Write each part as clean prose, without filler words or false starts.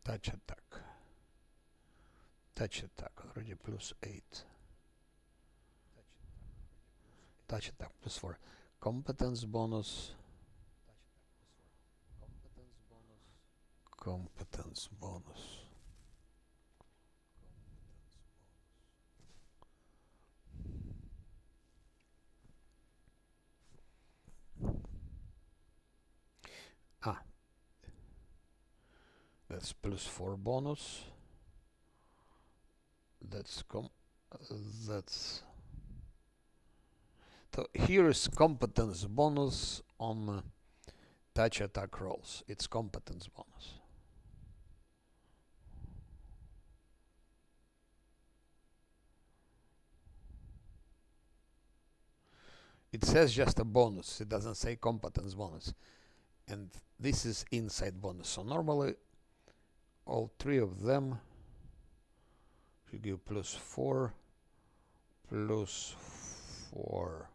touch attack. Touch attack already +8. Touch attack +4. Competence bonus. Competence bonus. That's +4 bonus. That's so here is competence bonus on touch attack rolls. It's competence bonus. It says just a bonus. It doesn't say competence bonus. And this is inside bonus. So normally all three of them should give +4, +4.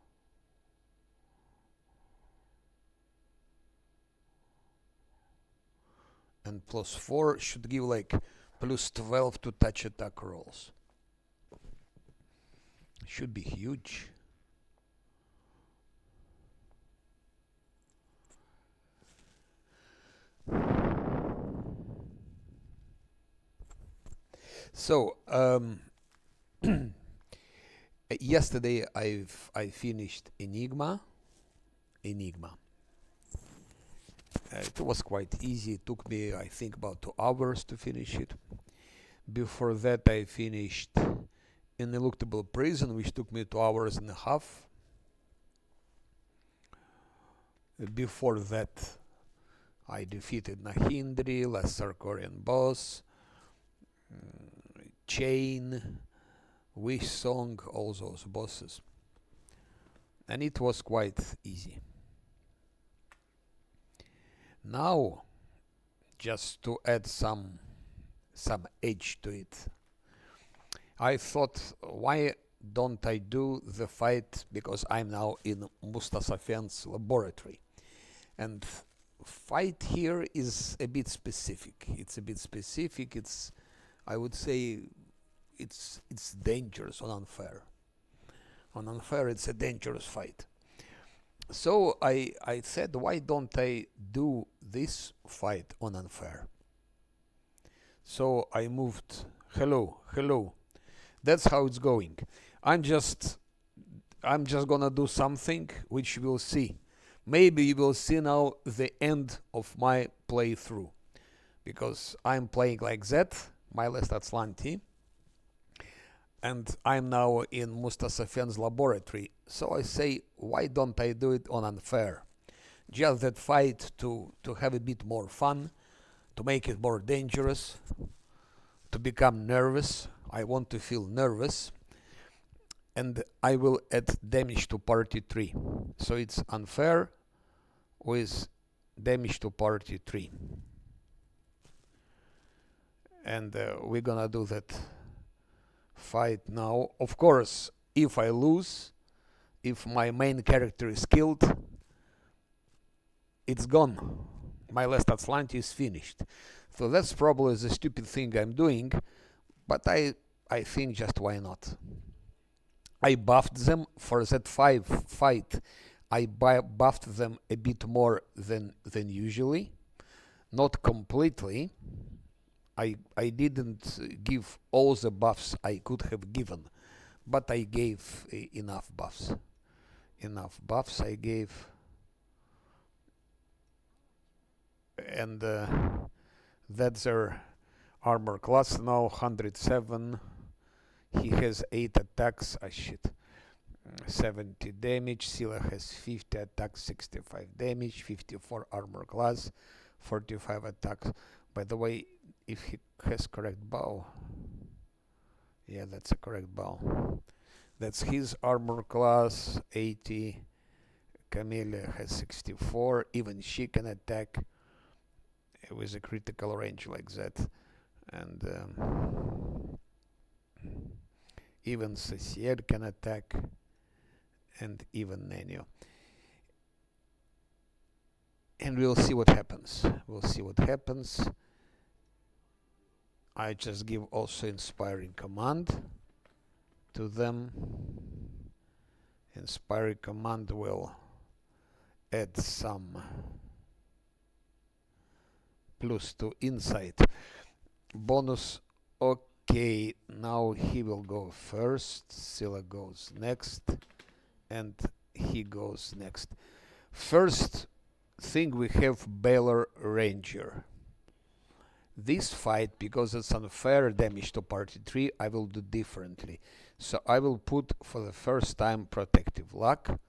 And +4 should give like +12 to touch attack rolls. Should be huge. So yesterday I finished Enigma. It was quite easy. It took me, I think, about 2 hours to finish it. Before that, I finished Ineluctable Prison, which took me 2 hours and a half. Before that, I defeated Nahindri, Last Sarkorian Boss, Chain, Wish Song, all those bosses. And it was quite easy. Now, just to add some edge to it, I thought, why don't I do the fight, because I'm now in Mutasafen's laboratory, and fight here is a bit specific. It's a bit specific. It's, I would say, it's dangerous on unfair. On unfair, it's a dangerous fight. So I said, why don't I do this fight on unfair? So I moved. Hello. That's how it's going. I'm just gonna do something which you will see. Maybe you will see now the end of my playthrough, because I'm playing like that, my last Azlanti, and I'm now in Mutasafen's laboratory. So I say, why don't I do it on unfair? Just that fight to have a bit more fun, to make it more dangerous, to become nervous. I want to feel nervous. And I will add damage to party 3. So it's unfair with damage to party 3. And we're gonna do that fight now. Of course, if I lose, if my main character is killed, it's gone. My last Azlanti is finished. So that's probably the stupid thing I'm doing, but I think just why not. I buffed them for that fight. I buffed them a bit more than usually. Not completely. I didn't give all the buffs I could have given, but I gave enough buffs. Enough buffs I gave. And that's their armor class now, 107. He has 8 attacks. 70 damage. Scylla has 50 attacks, 65 damage, 54 armor class, 45 attacks. By the way, if he has correct bow, yeah, that's a correct bow. That's his armor class, 80. Camellia has 64. Even she can attack with a critical range like that. And even Cecier can attack, and even Nenio. And we'll see what happens. I just give also inspiring command to them. Inspiring command will add some plus to insight bonus. Okay, now he will go first, Scylla goes next, and he goes next. First thing, we have Baylor Ranger. This fight, because it's unfair damage to party 3, I will do differently. So I will put for the first time Protective Luck.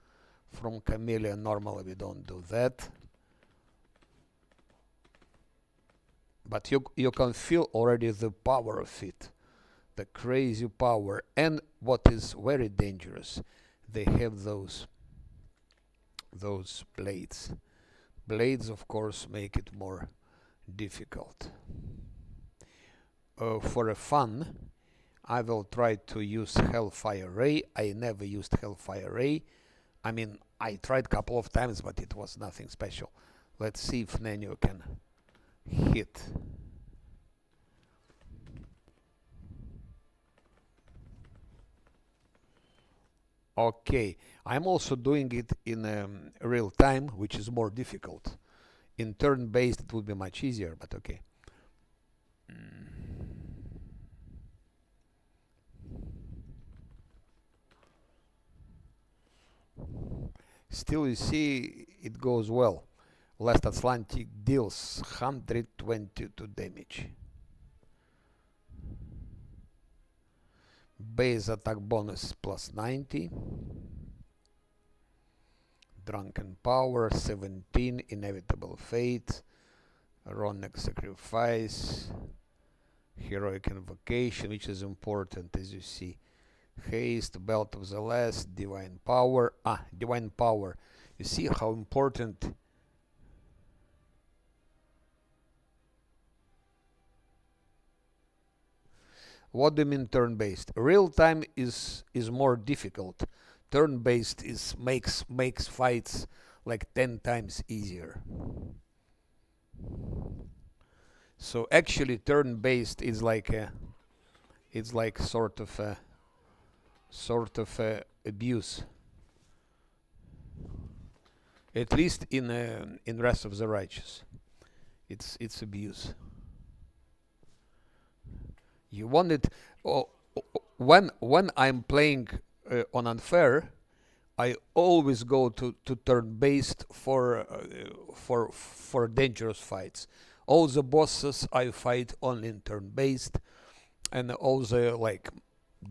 From Chameleon, normally we don't do that. But you can feel already the power of it. The crazy power. And what is very dangerous, they have those blades. Blades, of course, make it more difficult. For a fun, I will try to use Hellfire Ray. I never used Hellfire Ray. I mean, I tried a couple of times, but it was nothing special. Let's see if Nenio can hit. Okay, I'm also doing it in real time, which is more difficult. In turn-based, it would be much easier, but okay. Still, you see, it goes well. Last Azlanti deals 122 damage. Base attack bonus plus 90. Drunken Power 17. Inevitable Fate. Ronic Sacrifice. Heroic Invocation, which is important, as you see. Haste, Belt of the Last, Divine Power. Divine Power. You see how important. What do you mean turn-based? Real time is more difficult. Turn-based makes fights like 10 times easier. So actually, turn-based is like sort of abuse. At least in Wrath of the Righteous, it's abuse. You want it. When I'm playing on unfair, I always go to turn-based for dangerous fights. All the bosses I fight only in turn-based, and all the like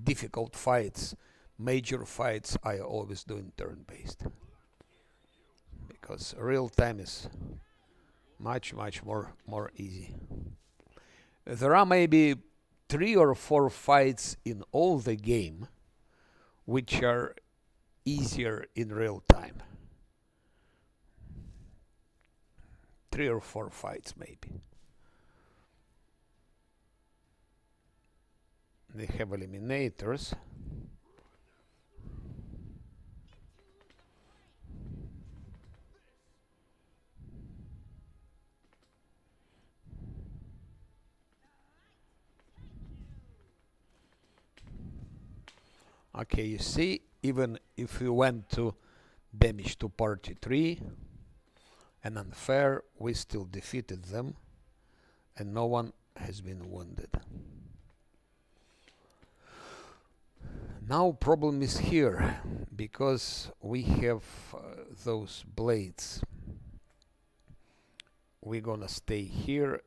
difficult fights, major fights, I always do in turn-based, because real time is much more easy. There are maybe 3 or 4 fights in all the game which are easier in real time. 3 or 4 fights maybe. They have eliminators. Okay, you see, even if we went to damage to party 3 and unfair, we still defeated them and no one has been wounded. Now problem is here, because we have those blades. We're gonna stay here.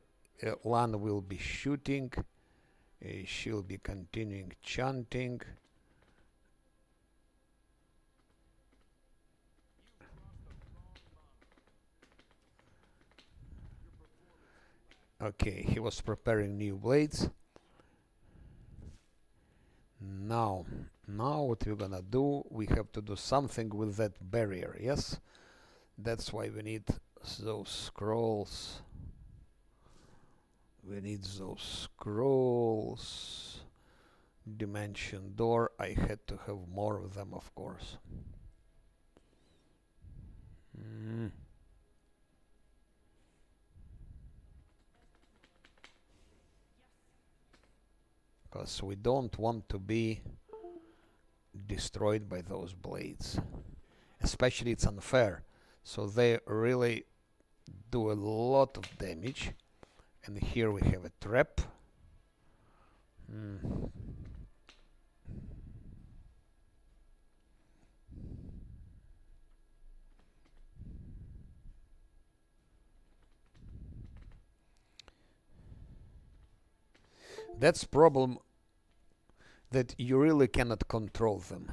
Lan will be shooting. She'll be continuing chanting. Okay, he was preparing new blades. Now what we're gonna do, we have to do something with that barrier, yes? That's why we need those scrolls. We need those scrolls. Dimension door, I had to have more of them, of course. because we don't want to be destroyed by those blades. Especially it's unfair. So they really do a lot of damage. And here we have a trap. That's problem that you really cannot control them.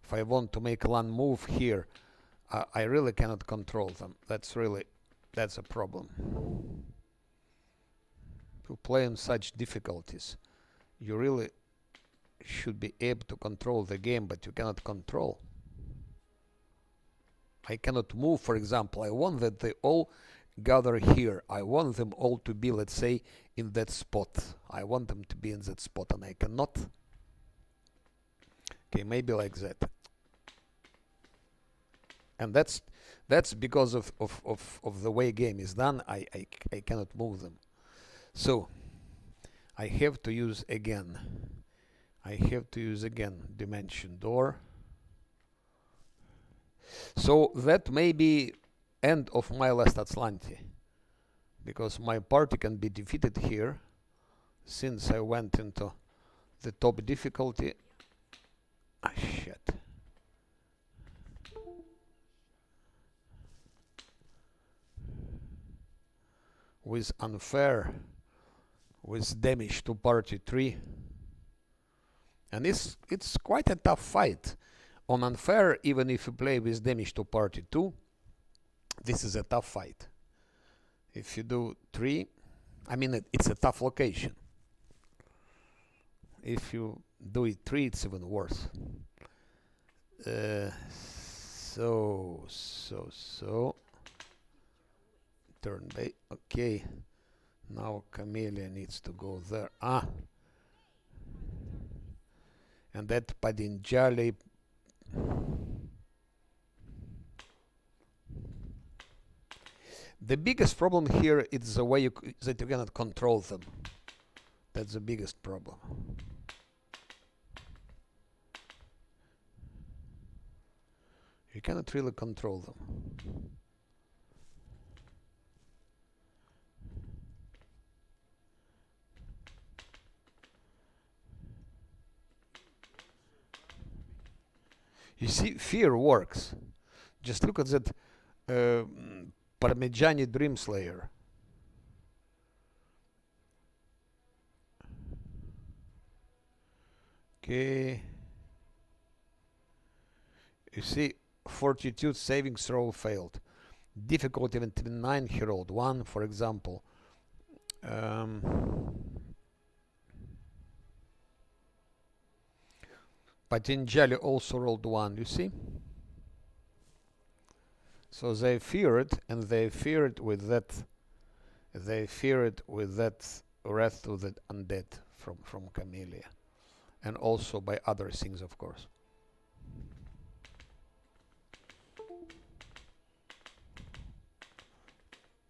If I want to make one move here, I really cannot control them. That's a problem. To play on such difficulties, you really should be able to control the game, but you cannot control. I cannot move, for example. I want that they all gather here. I want them all to be, let's say, in that spot. I want them to be in that spot, and I cannot. Okay, maybe like that. And that's because of the way game is done. I cannot move them. So I have to use again. Dimension door. So that may be end of my last Azlanti, because my party can be defeated here since I went into the top difficulty. Ah, shit. With unfair, with damage to party 3. And it's quite a tough fight. On unfair, even if you play with damage to party 2, this is a tough fight. If you do 3, I mean it's a tough location. If you do it 3, it's even worse. So turn bait. Okay. Now Camellia needs to go there. And that Padinjali. The biggest problem here is the way that you cannot control them. That's the biggest problem. You cannot really control them. You see, fear works. Just look at that Parmigiani Dream Slayer. Okay. You see, Fortitude saving throw failed. Difficulty 29, he rolled 1, for example. Patinjali also rolled 1, you see? So they fear it, and they fear it with that. They fear it with that Wrath of the Undead from Camellia, and also by other things, of course.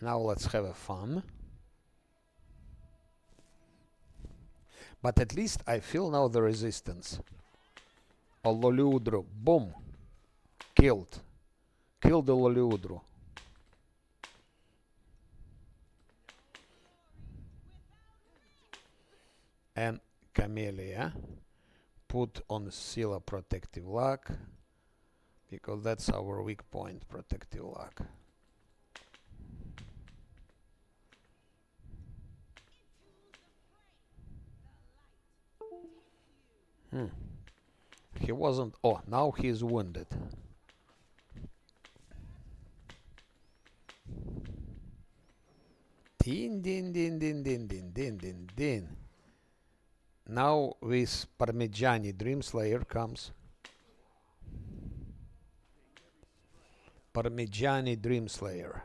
Now let's have a fun. But at least I feel now the resistance. Ololiudro, boom, killed the Ololiudro. And Camellia put on Scylla Protective Luck, because that's our weak point, Protective Luck. He wasn't. Oh, now he is wounded. Din din din din din din din din din. Now with Parmigiani Dream Slayer comes Parmigiani Dream Slayer.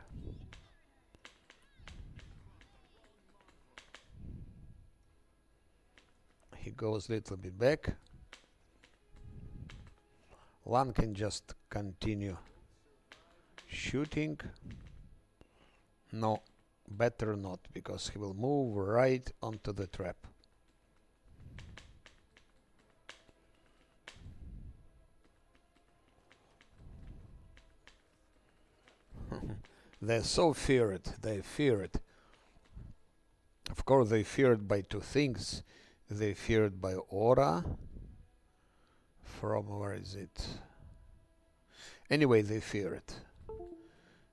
He goes a little bit back. One can just continue shooting. No, better not, because he will move right onto the trap. They're so feared. They fear it. Of course, they feared by two things. They feared by aura. From where is it? Anyway, they fear it.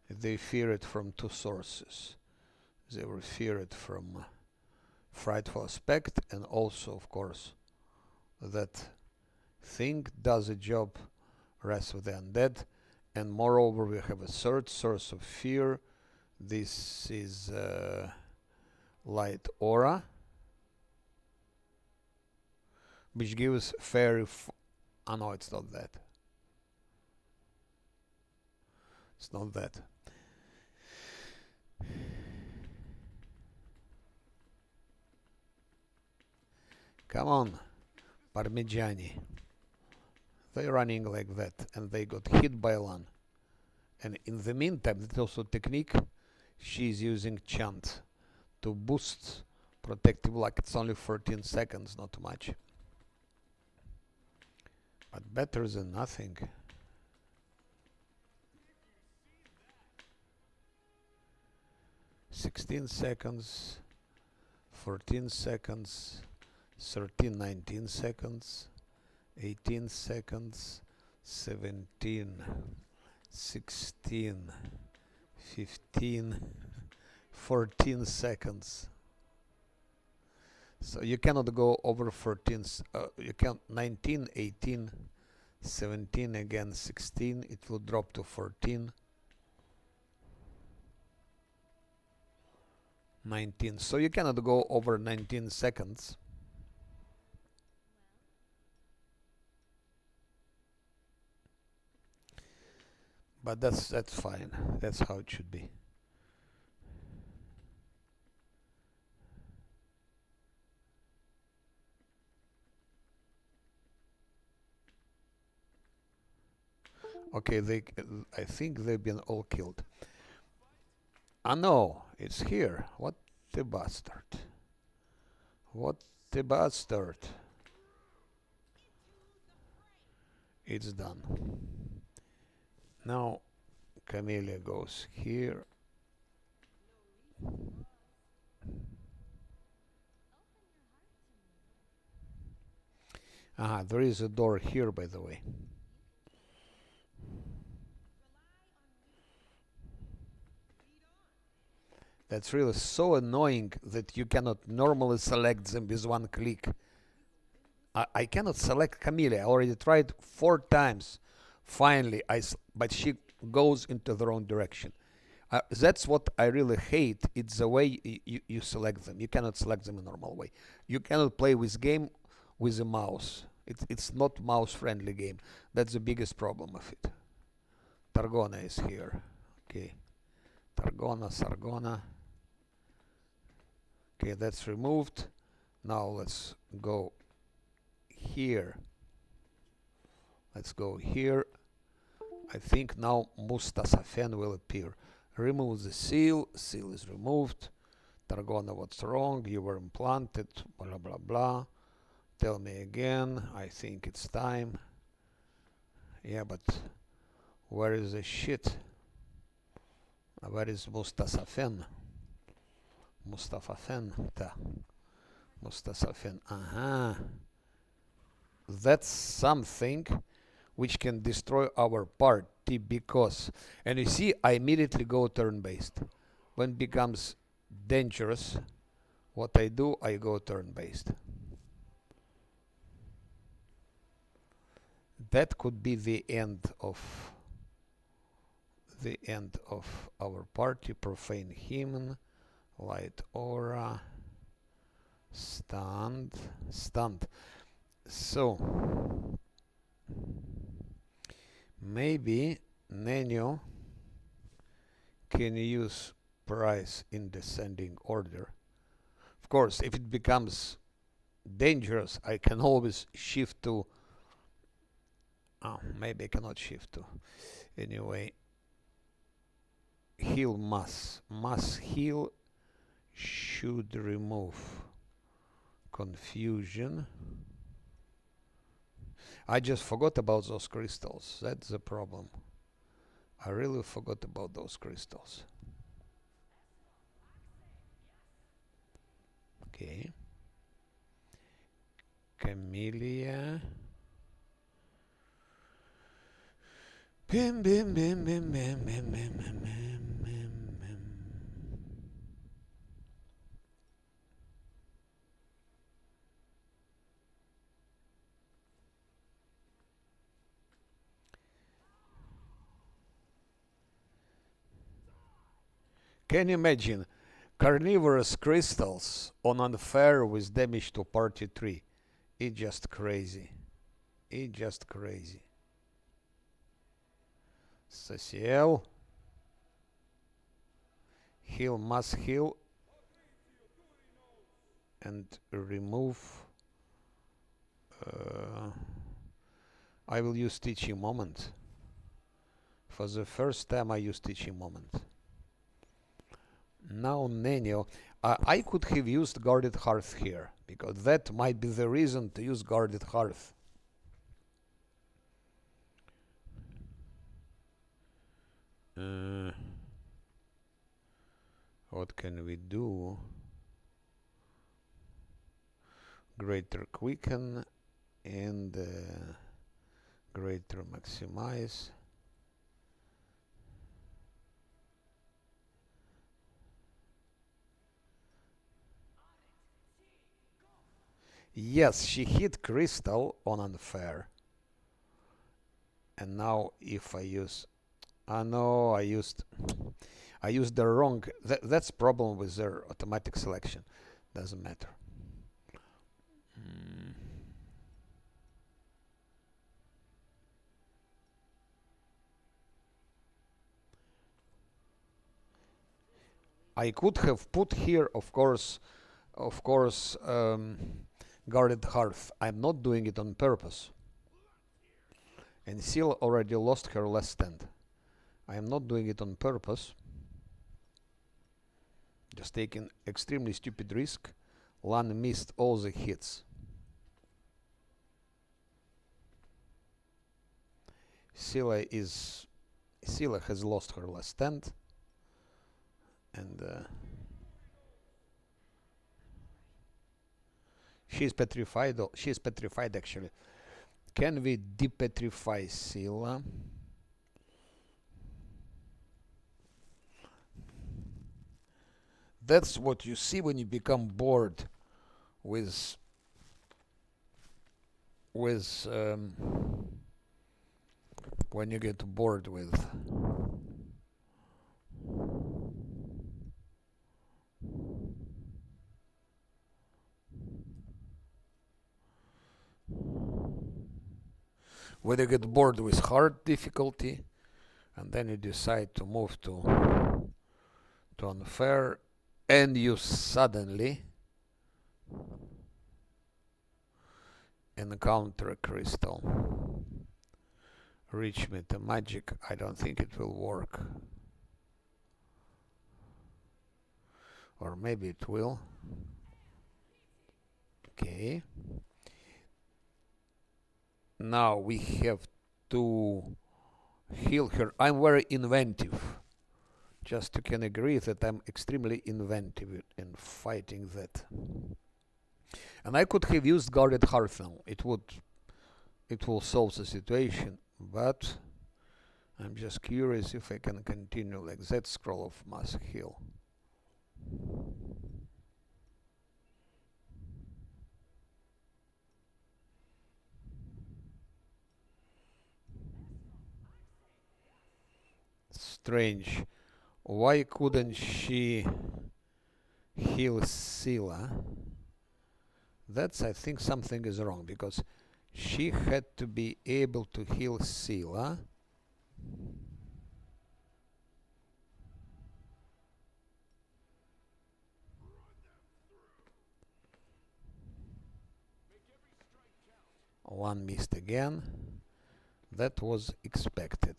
They fear it from two sources. They were feared from frightful aspect, and also, of course, that thing does a job, rest with the undead, and moreover, we have a third source of fear. This is light aura, which gives fairy. Oh no, it's not that. It's not that. Come on, Parmigiani. They're running like that, and they got hit by one. And in the meantime, that's also technique. She's using chant to boost protective luck. It's only 14 seconds, not much. But better than nothing. "16 seconds, 14 seconds, 13, 19 seconds, 18 seconds, 17, 16, 15, 14 seconds. So you cannot go over 14. You can 19, 18, 17 again, 16. It will drop to 14. 19. So you cannot go over 19 seconds. But that's fine. That's how it should be. Okay, I think they've been all killed. Ah no, it's here. What the bastard. What the bastard. It's done. Now Camellia goes here. Ah, there is a door here, by the way. That's really so annoying that you cannot normally select them with one click. I cannot select Camellia. I already tried 4 times. Finally, but she goes into the wrong direction. That's what I really hate. It's the way you select them. You cannot select them in a normal way. You cannot play this game with a mouse. It's not mouse-friendly game. That's the biggest problem of it. Targona is here. Okay. Targona, Sargona. Okay, that's removed. Now let's go here. Let's go here. I think now Mutasafen will appear. Remove the seal. Seal is removed. Targona, what's wrong? You were implanted. Blah, blah, blah. Tell me again. I think it's time. Yeah, but where is the shit? Where is Mutasafen? Mutasafen. Mutasafen. Aha. That's something which can destroy our party because, and you see, I immediately go turn-based. When it becomes dangerous, what I do, I go turn-based. That could be the end of our party. Profane hymn, light aura, stunned. So maybe Nenio can use price in descending order. Of course, if it becomes dangerous, I can always shift to. Oh, maybe I cannot shift to. Anyway, heal mass. Mass heal should remove confusion. I just forgot about those crystals. That's the problem. I really forgot about those crystals. Okay. Camellia. Bim bim bim bim bim bim bim bim bim bim bim. Can you imagine carnivorous crystals on unfair with damage to party 3? It's just crazy. It's just crazy. Social. Heal, must heal. And remove. I will use teaching moment. For the first time I use teaching moment. Now Nenio. I could have used guarded hearth here, because that might be the reason to use guarded hearth. What can we do? Greater quicken and greater maximize. Yes, she hit crystal on unfair. And now if I use... no, I used the wrong... That's problem with their automatic selection. Doesn't matter. I could have put here, of course, guarded hearth. I'm not doing it on purpose. And Seal already lost her last stand. I am not doing it on purpose. Just taking extremely stupid risk. Lan missed all the hits. Scylla has lost her last stand. And she's petrified. She's petrified actually. Can we depetrify Scylla? That's what you see when you become bored with when you get bored with when you get bored with hard difficulty, and then you decide to move to unfair, and you suddenly encounter a crystal. Reach me to magic. I don't think it will work. Or maybe it will. Okay. Now we have to heal her. I'm very inventive. Just you can agree that I'm extremely inventive in fighting that. And I could have used guarded hearth now. It will solve the situation, but I'm just curious if I can continue like that. Scroll of mass heal. Strange. Why couldn't she heal Scylla? That's, I think, something is wrong, because she had to be able to heal Scylla. One missed again. That was expected.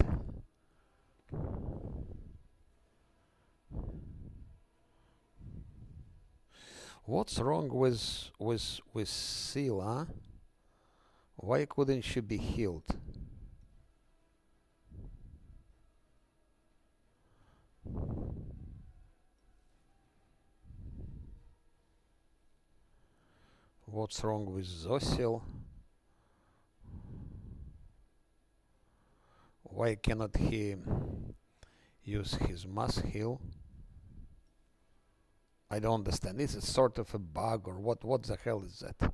What's wrong with Scylla? Why couldn't she be healed? What's wrong with Zosil? Why cannot he use his mass heal? I don't understand. Is it sort of a bug or what? What the hell is that?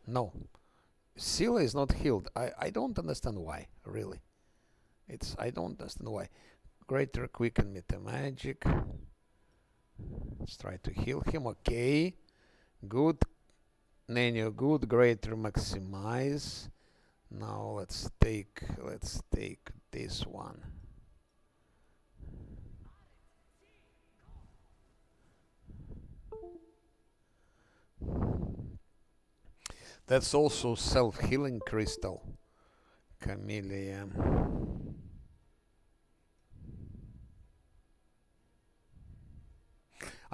No. Scylla is not healed. I don't understand why, really. I don't understand why. Greater quicken me the magic. Let's try to heal him. Okay. Good. Nano good. Greater maximize. Now let's take this one. That's also self-healing crystal. Camellia.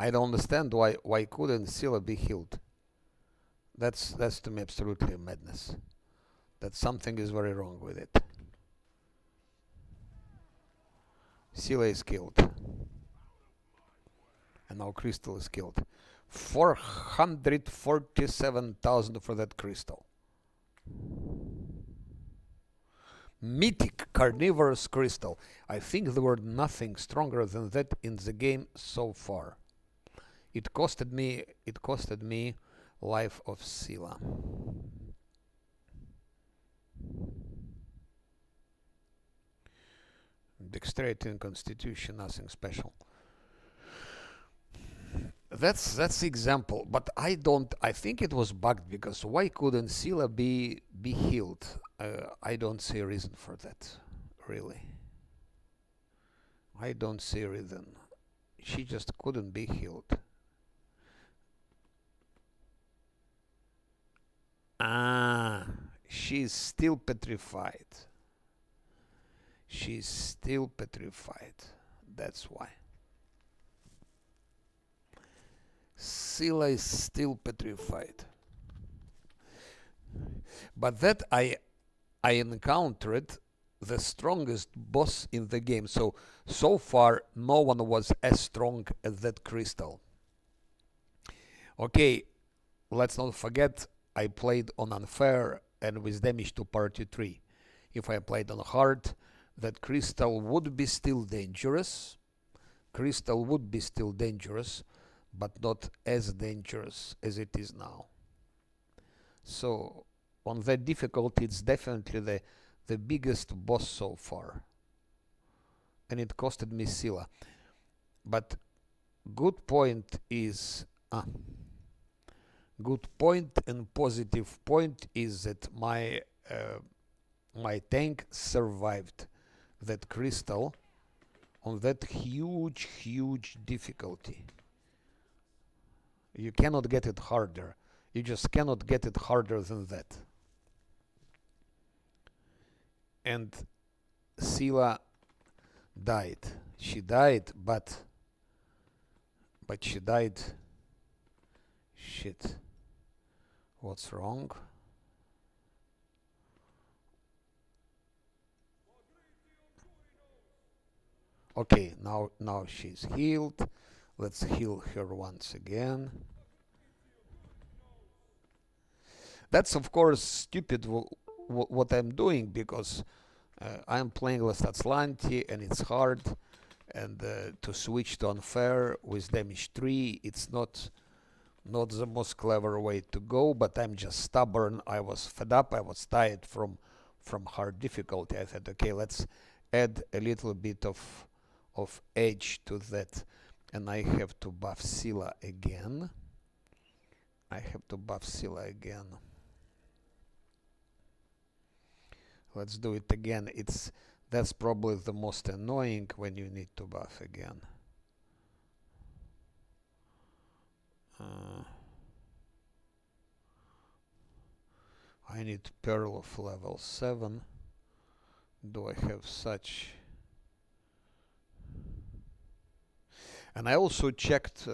I don't understand why couldn't Scylla be healed. That's to me absolutely a madness. That something is very wrong with it. Scylla is killed. And now crystal is killed. 447,000 for that crystal. Mythic carnivorous crystal. I think there were nothing stronger than that in the game so far. It costed me life of Scylla. Dexterity and constitution, nothing special. That's the example, but I think it was bugged, because why couldn't Scylla be healed? I don't see a reason for that, really. I don't see a reason. She just couldn't be healed. She's still petrified. She's still petrified. That's why. Scylla is still petrified. But that I encountered the strongest boss in the game. So far, no one was as strong as that crystal. Okay, let's not forget, I played on unfair and with damage to party 3. If I played on hard, that crystal would be still dangerous. But not as dangerous as it is now. So on that difficulty, it's definitely the biggest boss so far. And it costed me Scylla. But good point is... good point and positive point is that my tank survived that crystal on that huge difficulty. You cannot get it harder. You just cannot get it harder than that. And Scylla died. She died, but she died. Shit. What's wrong? Okay, now she's healed. Let's heal her once again. That's of course stupid what I'm doing, because I'm playing with Azlanti and it's hard, and to switch to unfair with damage 3, it's not the most clever way to go, but I'm just stubborn. I was fed up. I was tired from hard difficulty. I said, okay, let's add a little bit of edge to that. And I have to buff Scylla again. Let's do it again. That's probably the most annoying when you need to buff again. I need Pearl of level 7. Do I have such? And I also checked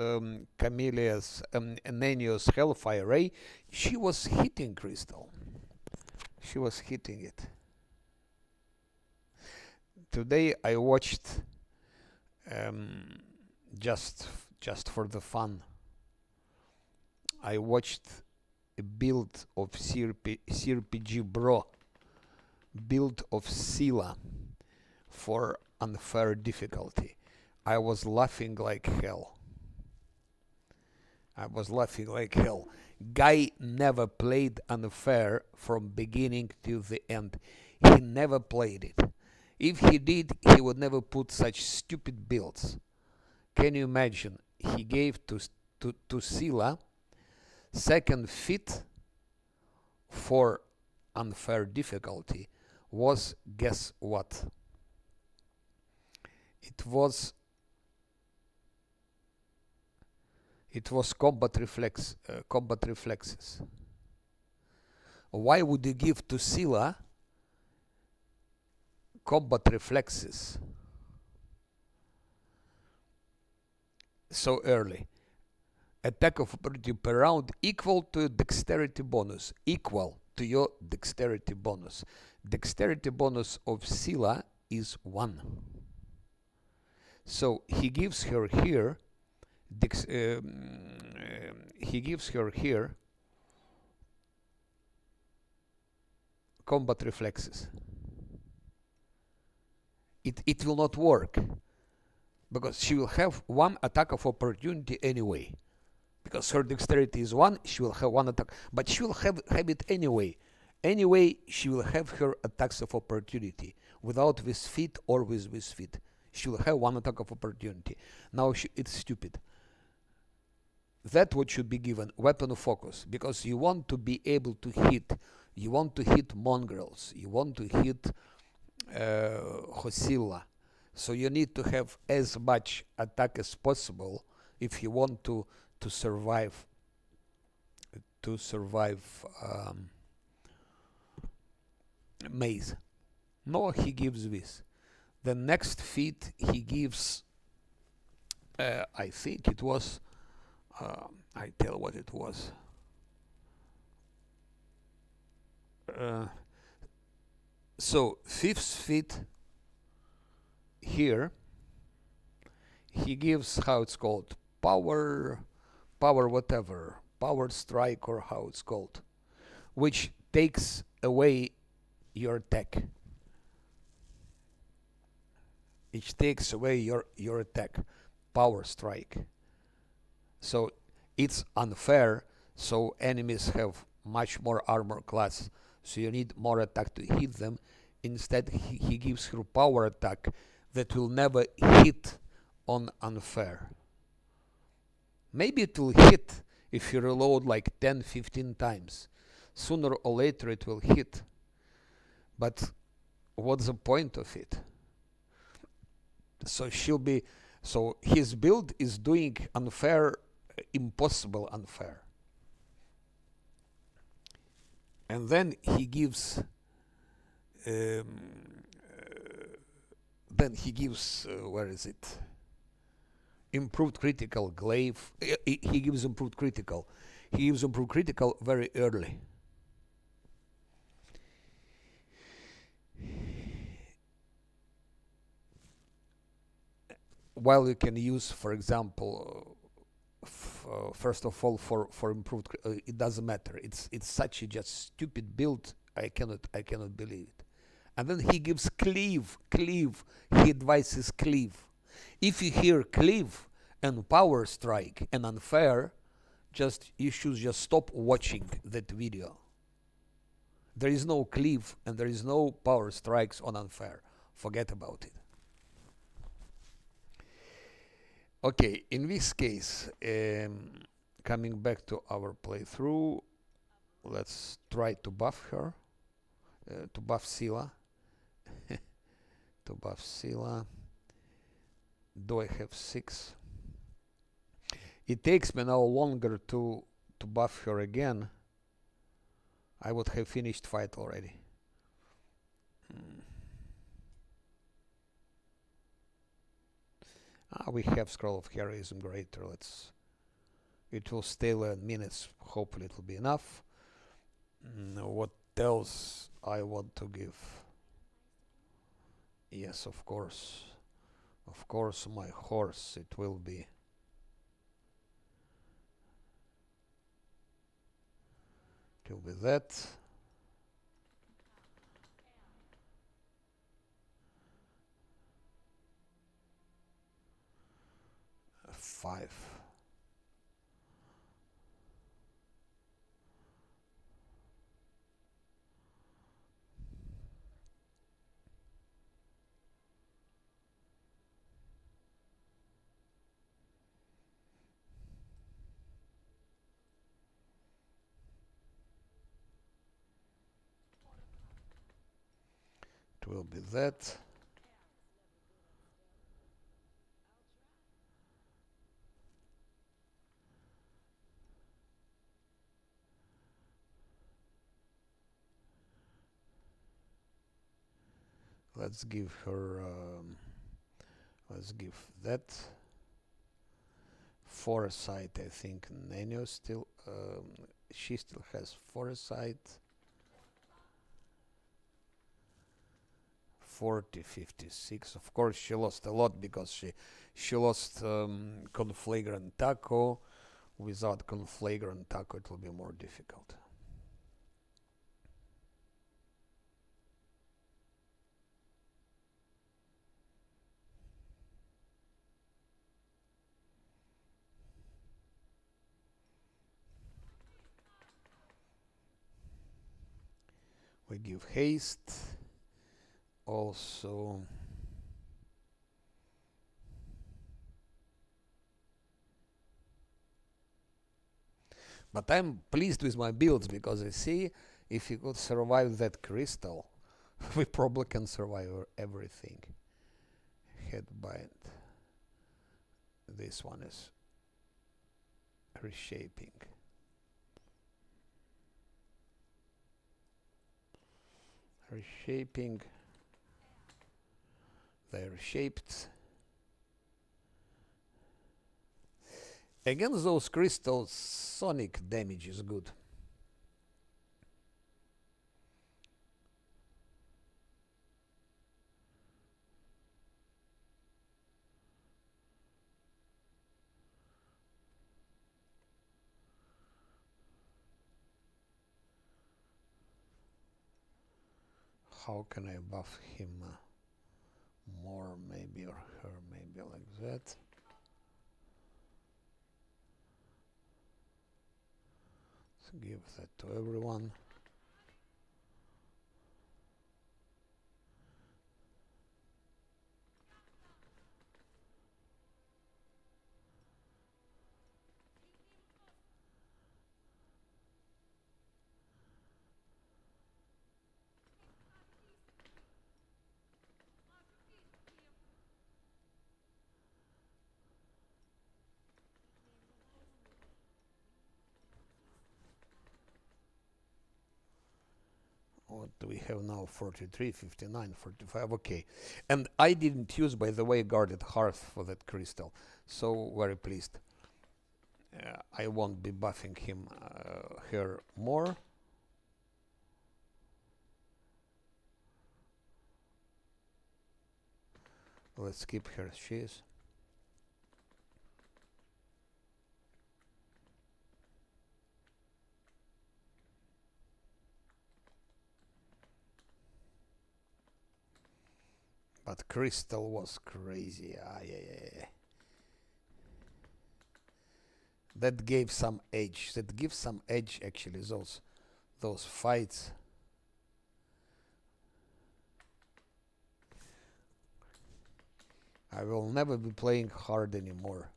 Camellia's Nanios Hellfire Ray. She was hitting crystal. She was hitting it. Today I watched just just for the fun. I watched a build of CRPG Bro, build of Scylla for unfair difficulty. I was laughing like hell. I was laughing like hell. Guy never played unfair from beginning to the end. He never played it. If he did, he would never put such stupid builds. Can you imagine? He gave to Scylla second fit for unfair difficulty was, guess what? It was combat reflexes. Why would you give to Scylla combat reflexes so early? Attack of opportunity per round equal to dexterity bonus. Equal to your dexterity bonus. Dexterity bonus of Scylla is 1. So he gives her here combat reflexes. It will not work because she will have 1 attack of opportunity anyway. Because her dexterity is 1, she will have 1 attack, but she will have it anyway. Anyway, she will have her attacks of opportunity without with feet or with feet. She will have 1 attack of opportunity. Now it's stupid. That what should be given, weapon of focus, because you want to be able to hit. You want to hit mongrels. You want to hit Hosilla. So you need to have as much attack as possible if you want to survive. Maze. No, he gives this. The next feat he gives, I think it was, I tell what it was. So 5th feat here, he gives, how it's called, power whatever, power strike or how it's called, which takes away your attack. It takes away your attack, power strike. So it's unfair, so enemies have much more armor class, so you need more attack to hit them. Instead, he gives her power attack that will never hit on unfair. Maybe it will hit if you reload like 10-15 times. Sooner or later it will hit. But what's the point of it? So his build is doing unfair, impossible unfair. And then he gives where is it? Improved critical glaive. He gives improved critical. He gives improved critical very early. While you can use, for example, first of all, for improved, it doesn't matter. It's such a just stupid build. I cannot believe it. And then he gives cleave. He advises cleave. If you hear cleave and power strike and unfair, you should just stop watching that video. There is no cleave and there is no power strikes on unfair. Forget about it. Okay, in this case, coming back to our playthrough, let's try to buff her, to buff Scylla. Do I have 6? It takes me now longer to buff her again. I would have finished fight already. We have Scroll of Heroism Greater. It will stay 11 minutes. Hopefully it will be enough. What else I want to give? Yes, of course. Of course, my horse. It will be. Deal with that. 5. It will be that. Let's give her, let's give that foresight. I think Nenio still, she still has foresight. 40, 56. Of course, she lost a lot because she lost Conflagrant Taco. Without Conflagrant Taco, it will be more difficult. We give haste. Also, but I'm pleased with my builds because I see if you could survive that crystal, we probably can survive everything. Headbind. This one is reshaping. Reshaping. They're reshaped. Against those crystals, sonic damage is good. How can I buff him more, maybe, or her, maybe like that? Let's give that to everyone. What do we have now? 43, 59, 45. Okay. And I didn't use, by the way, Guarded Hearth for that crystal. So very pleased. I won't be buffing him, her more. Let's keep her as she is. But crystal was crazy. Yeah. That gave some edge. That gives some edge actually. Those fights. I will never be playing hard anymore.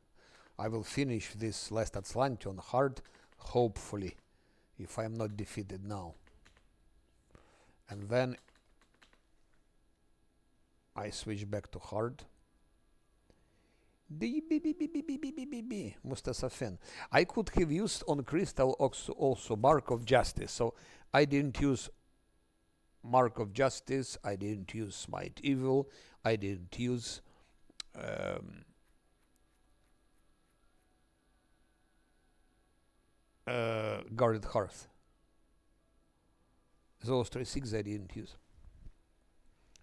I will finish this last Azlanti on hard, hopefully, if I am not defeated now. And then I switch back to hard. Mutasafen. I could have used on crystal also Mark of Justice, so I didn't use Mark of Justice, I didn't use Smite Evil, I didn't use Guarded Hearth. Those 3-6 I didn't use.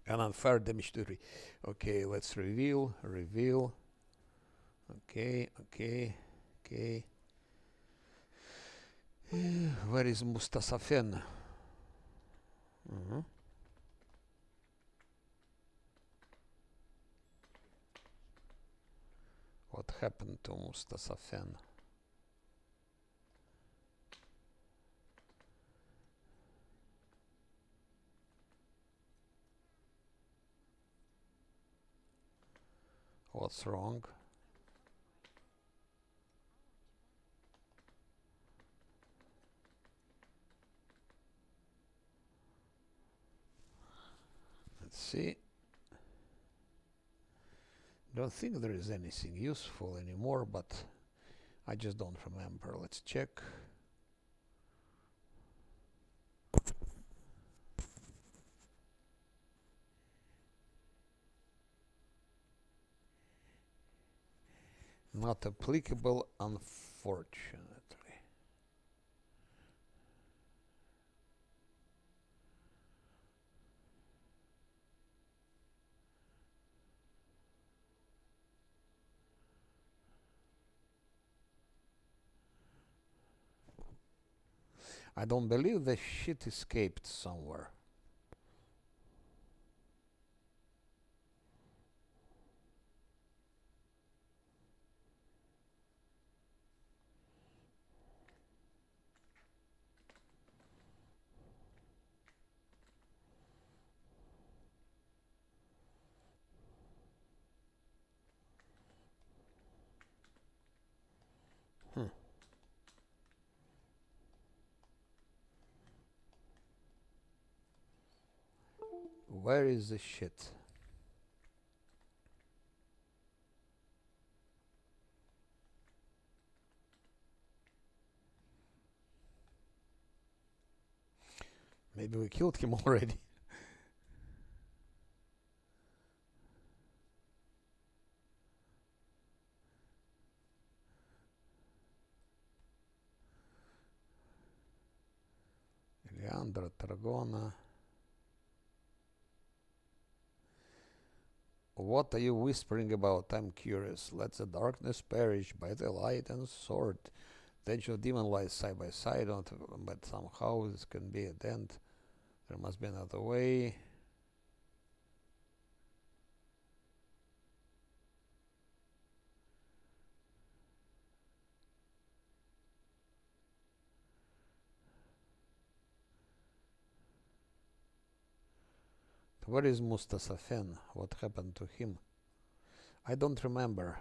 And unfair damage to 3. Okay, let's reveal. Okay. Where is Mutasafen? What happened to Mutasafen? What's wrong? Let's see. Don't think there is anything useful anymore, but I just don't remember. Let's check. Not applicable, unfortunately. I don't believe the shit escaped somewhere. Where is the shit? Maybe we killed him already. Leandra Targona. What are you whispering about? I'm curious. Let the darkness perish by the light and sword. The angel demon lies side by side, but somehow this can be a dent. There must be another way. Where is Mutasafen? What happened to him? I don't remember.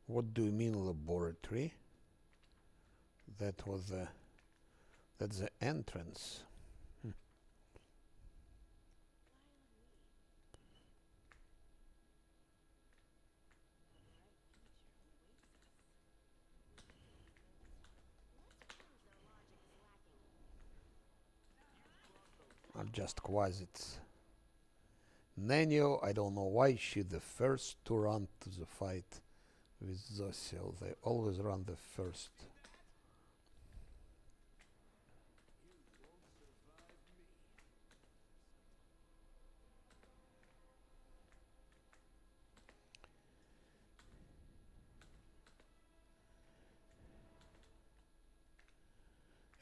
What do you mean laboratory? That was that's the entrance. Are just quasits. Nenio, I don't know why she's the first to run to the fight with Zosiel. They always run the first.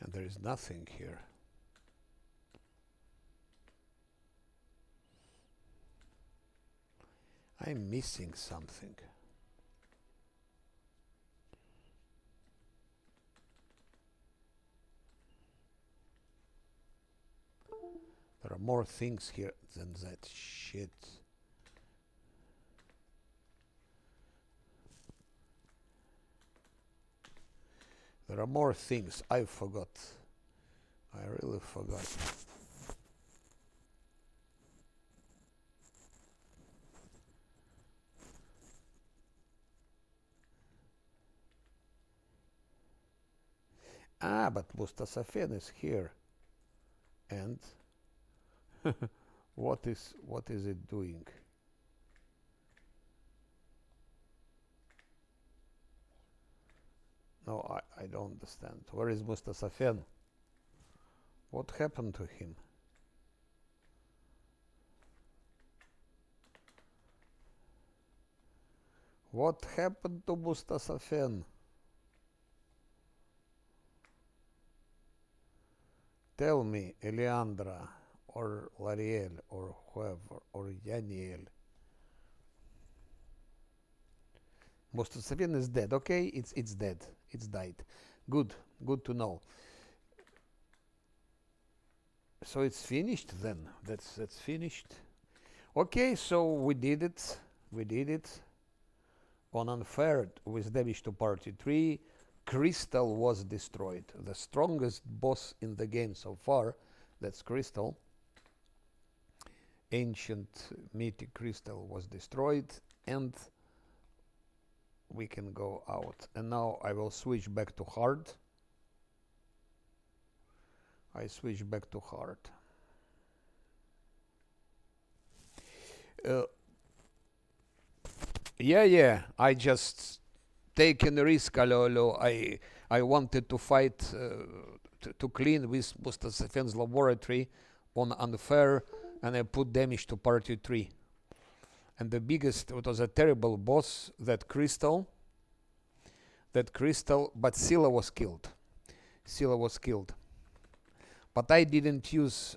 And there is nothing here. I'm missing something. There are more things here than that shit. There are more things. I forgot. I really forgot. Ah, but Mutasafen is here. And What is it doing? No, I don't understand. Where is Mutasafen? What happened to him? What happened to Mutasafen? Tell me, Eliandra, or L'Ariel, or whoever, or Yaniel. Mutasafen is dead. Okay, it's dead. It's died. Good to know. So it's finished then. That's finished. Okay, so we did it. We did it. On unfair with damage to party 3, Crystal was destroyed. The strongest boss in the game so far, that's Crystal. Ancient mythic Crystal was destroyed, and we can go out. And now I will switch back to hard. I switch back to hard. Yeah, I just taken a risk, Alolo. I wanted to fight to clean with Mustasafen's laboratory on unfair, and I put damage to party 3. And the biggest, it was a terrible boss, that Crystal, but Scylla was killed. But I didn't use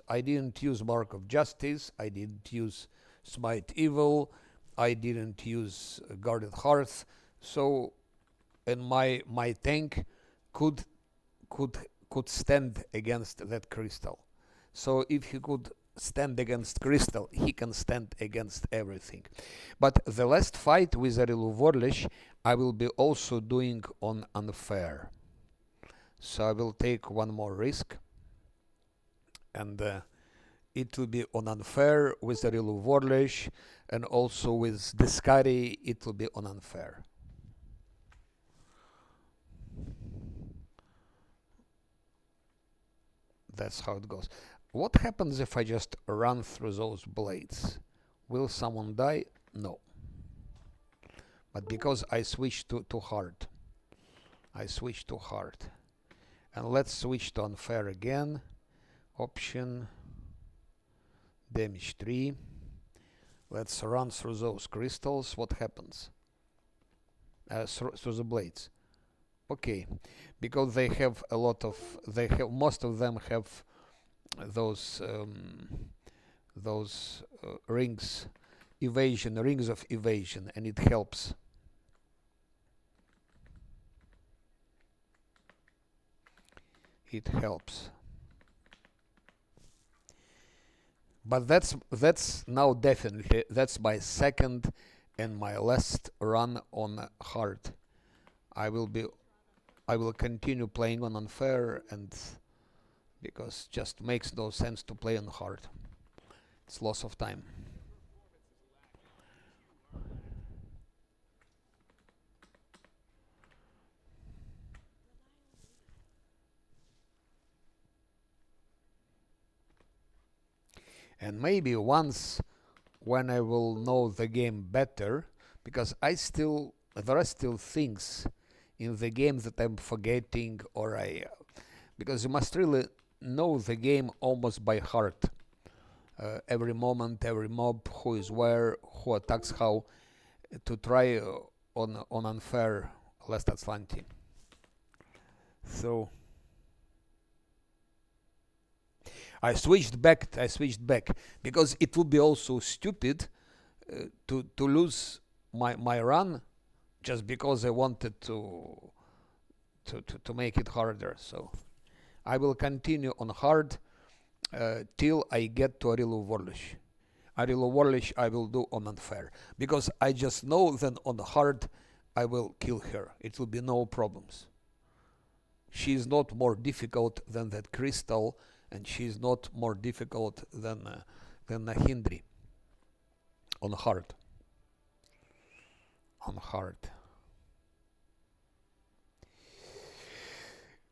Mark of Justice, I didn't use Smite Evil, I didn't use Guarded Hearth, so and my tank could stand against that Crystal. So if he could stand against Crystal, he can stand against everything. But the last fight with Arilu Vorlish, I will be also doing on unfair. So I will take one more risk, and it will be on unfair with Arilu Vorlish, and also with Discari it will be on unfair. That's how it goes. What happens if I just run through those blades? Will someone die? No. But because I switched to hard. And let's switch to unfair again. Option. Damage 3. Let's run through those crystals. What happens? Through the blades. Okay. Because they have a lot of... most of them have those rings of evasion, and it helps. But that's now definitely, that's my second and my last run on hard. I will continue playing on unfair, and because just makes no sense to play on hard. It's loss of time. And maybe once, when I will know the game better, because there are still things in the game that I'm forgetting, or because you must really know the game almost by heart. Every moment, every mob, who is where, who attacks how, to try on unfair last Azlanti. So I switched back because it would be also stupid to lose my run just because I wanted to make it harder. So I will continue on hard till I get to Arilu Vorlish. Arilu Vorlish I will do on unfair, because I just know then on hard I will kill her. It will be no problems. She is not more difficult than that Crystal, and she is not more difficult than Hindri on hard.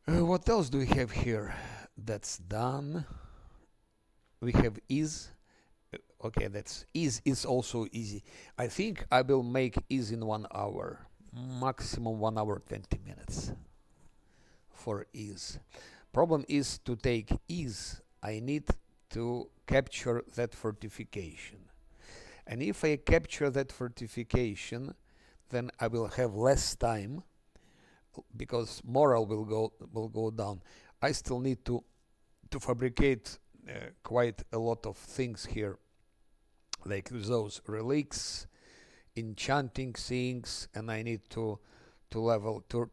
What else do we have here? That's done. we have is. Okay, that's is also easy. I think I will make is in 1 hour, maximum 1 hour 20 minutes for is. Problem is to take is. I need to capture that fortification, and if I capture that fortification, then I will have less time because morale will go down. I still need to fabricate quite a lot of things here, like those relics, enchanting things, and I need to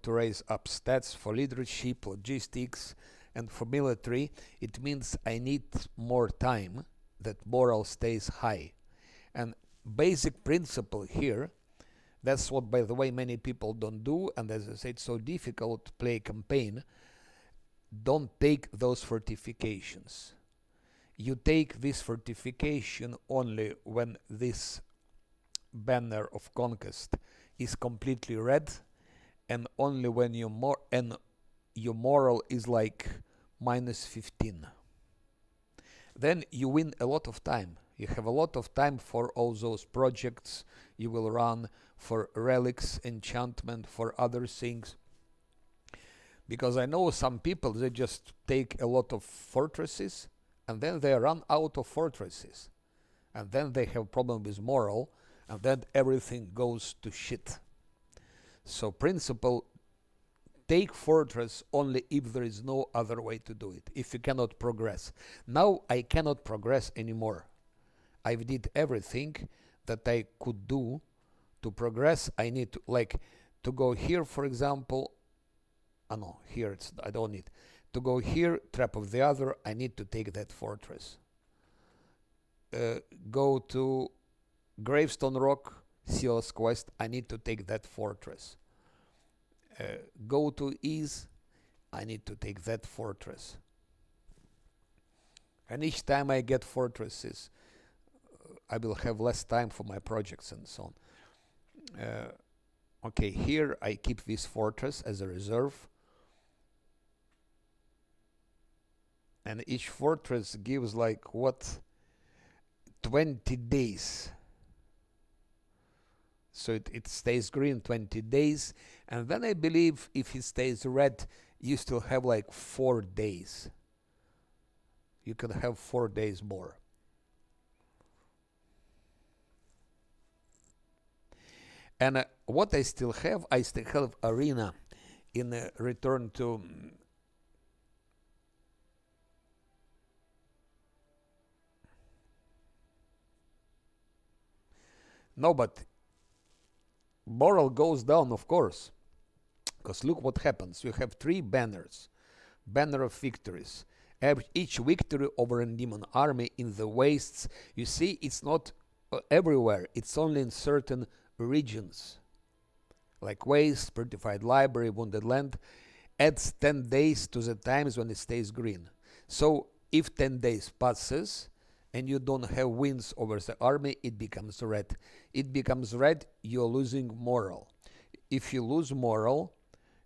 raise up stats for leadership, logistics, and for military. It means I need more time that morale stays high. And basic principle here, that's what, by the way, many people don't do, and as I said, it's so difficult to play a campaign. Don't take those fortifications. You take this fortification only when this banner of conquest is completely red, and only when your moral is like -15. Then you win a lot of time. You have a lot of time for all those projects you will run, for relics, enchantment, for other things. Because I know some people, they just take a lot of fortresses and then they run out of fortresses. And then they have problem with moral, and then everything goes to shit. So principle, take fortress only if there is no other way to do it, if you cannot progress. Now I cannot progress anymore. I did everything that I could do to progress. I need to, like, to go here, for example. No, here it's, I don't need. To go here, trap of the other, I need to take that fortress. Go to Gravestone Rock, Seal's Quest, I need to take that fortress. Go to Ease, I need to take that fortress. And each time I get fortresses, I will have less time for my projects and so on. Okay, here I keep this fortress as a reserve. And each fortress gives like what? 20 days. So it stays green 20 days. And then I believe if it stays red, you still have like 4 days. You can have 4 days more. And what I still have arena in return to no, but moral goes down, of course, because look what happens. You have 3 banners, banner of victories. Each victory over a demon army in the wastes. You see, it's not everywhere. It's only in certain regions, like waste, fortified library, wounded land. Adds 10 days to the times when it stays green. So if 10 days passes and you don't have wins over the army, it becomes red. It becomes red, you're losing moral. If you lose moral,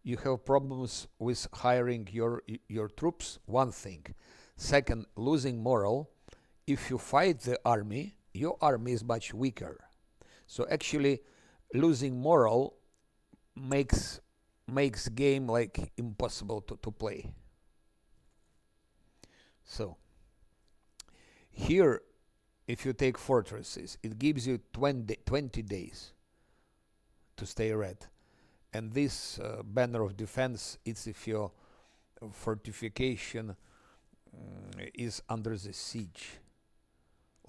you have problems with hiring your troops, one thing. Second, losing moral, if you fight the army, your army is much weaker. So actually, losing moral makes game like impossible to play. So here, if you take fortresses, it gives you 20 days to stay red. And this banner of defense, it's if your fortification is under the siege,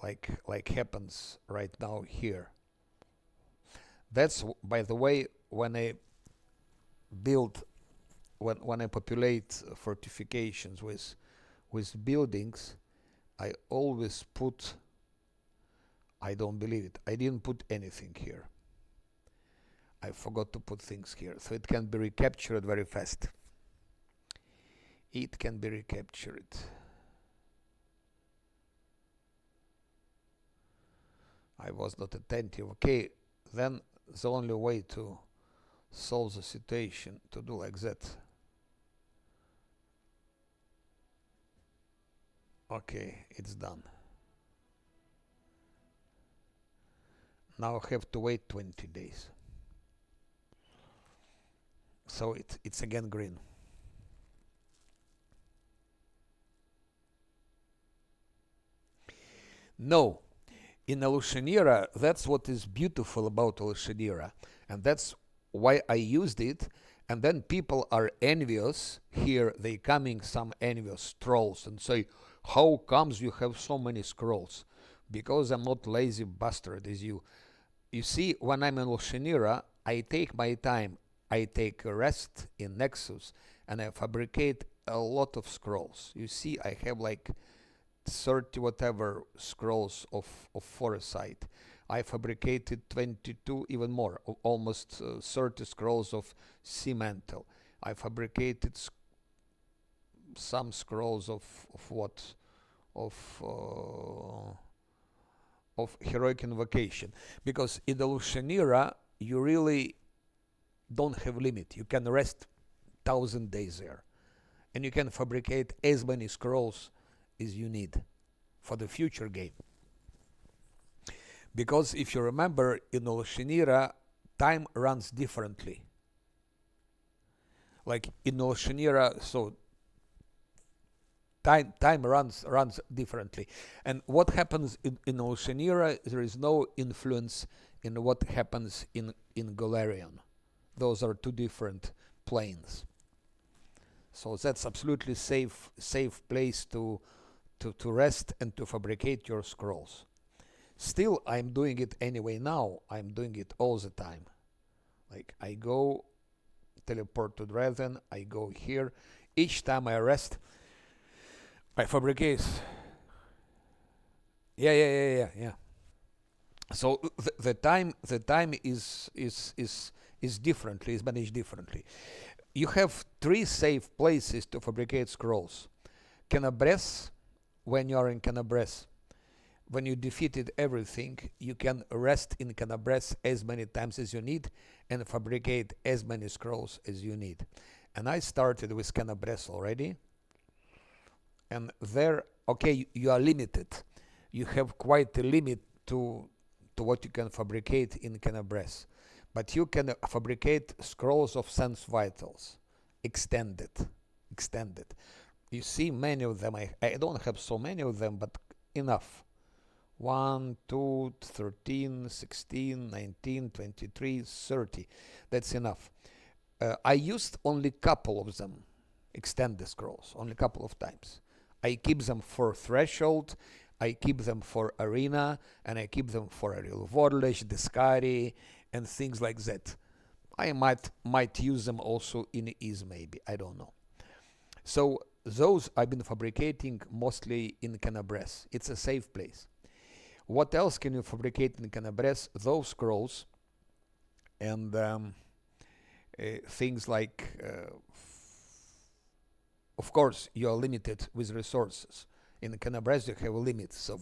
like happens right now here. That's, by the way, when I build, when I populate fortifications with buildings, I always put, I don't believe it, I didn't put anything here. I forgot to put things here, so it can be recaptured very fast. It can be recaptured. I was not attentive. Okay, then the only way to solve the situation to do like that. Okay, it's done. Now I have to wait 20 days. So it's again green. No, in Elushanira, that's what is beautiful about Elushanira. And that's why I used it. And then people are envious. Here they coming, some envious trolls, and say, how comes you have so many scrolls? Because I'm not lazy bastard as you. You see, when I'm in Elushanira, I take my time. I take a rest in Nexus, and I fabricate a lot of scrolls. You see, I have like 30 whatever scrolls of foresight. I fabricated 22, even more, almost 30 scrolls of cemental. I fabricated some scrolls of what? Of of heroic invocation. Because in the Elushanira, you really don't have limit. You can rest 1,000 days there. And you can fabricate as many scrolls as you need for the future game. Because if you remember, in Elushanira, time runs differently. Like in Elushanira, so time runs differently. And what happens in Elushanira, there is no influence in what happens in Golarion. Those are two different planes. So that's absolutely safe place to rest and to fabricate your scrolls. Still, I'm doing it anyway now. I'm doing it all the time. Like I go teleport to Dresden, I go here. Each time I rest, I fabricate. Yeah. So the time is differently, is managed differently. You have three safe places to fabricate scrolls. Canabres, when you are in Canabres. When you defeated everything, you can rest in Canabres as many times as you need and fabricate as many scrolls as you need. And I started with Canabres already. And there, okay, you are limited. You have quite a limit to what you can fabricate in Canabres. But you can fabricate scrolls of sense vitals, extended. You see many of them. I don't have so many of them, but enough. 1, 2, 13, 16, 19, 23, 30. That's enough. I used only couple of them, extended scrolls, only a couple of times. I keep them for threshold, I keep them for arena, and I keep them for a real Vorlish, Discari, and things like that. I might use them also in Ease, maybe, I don't know. So those I've been fabricating mostly in Canabres. It's a safe place. What else can you fabricate in Canabres? Those scrolls and things like, of course, you are limited with resources. In Canabres, you have limits. So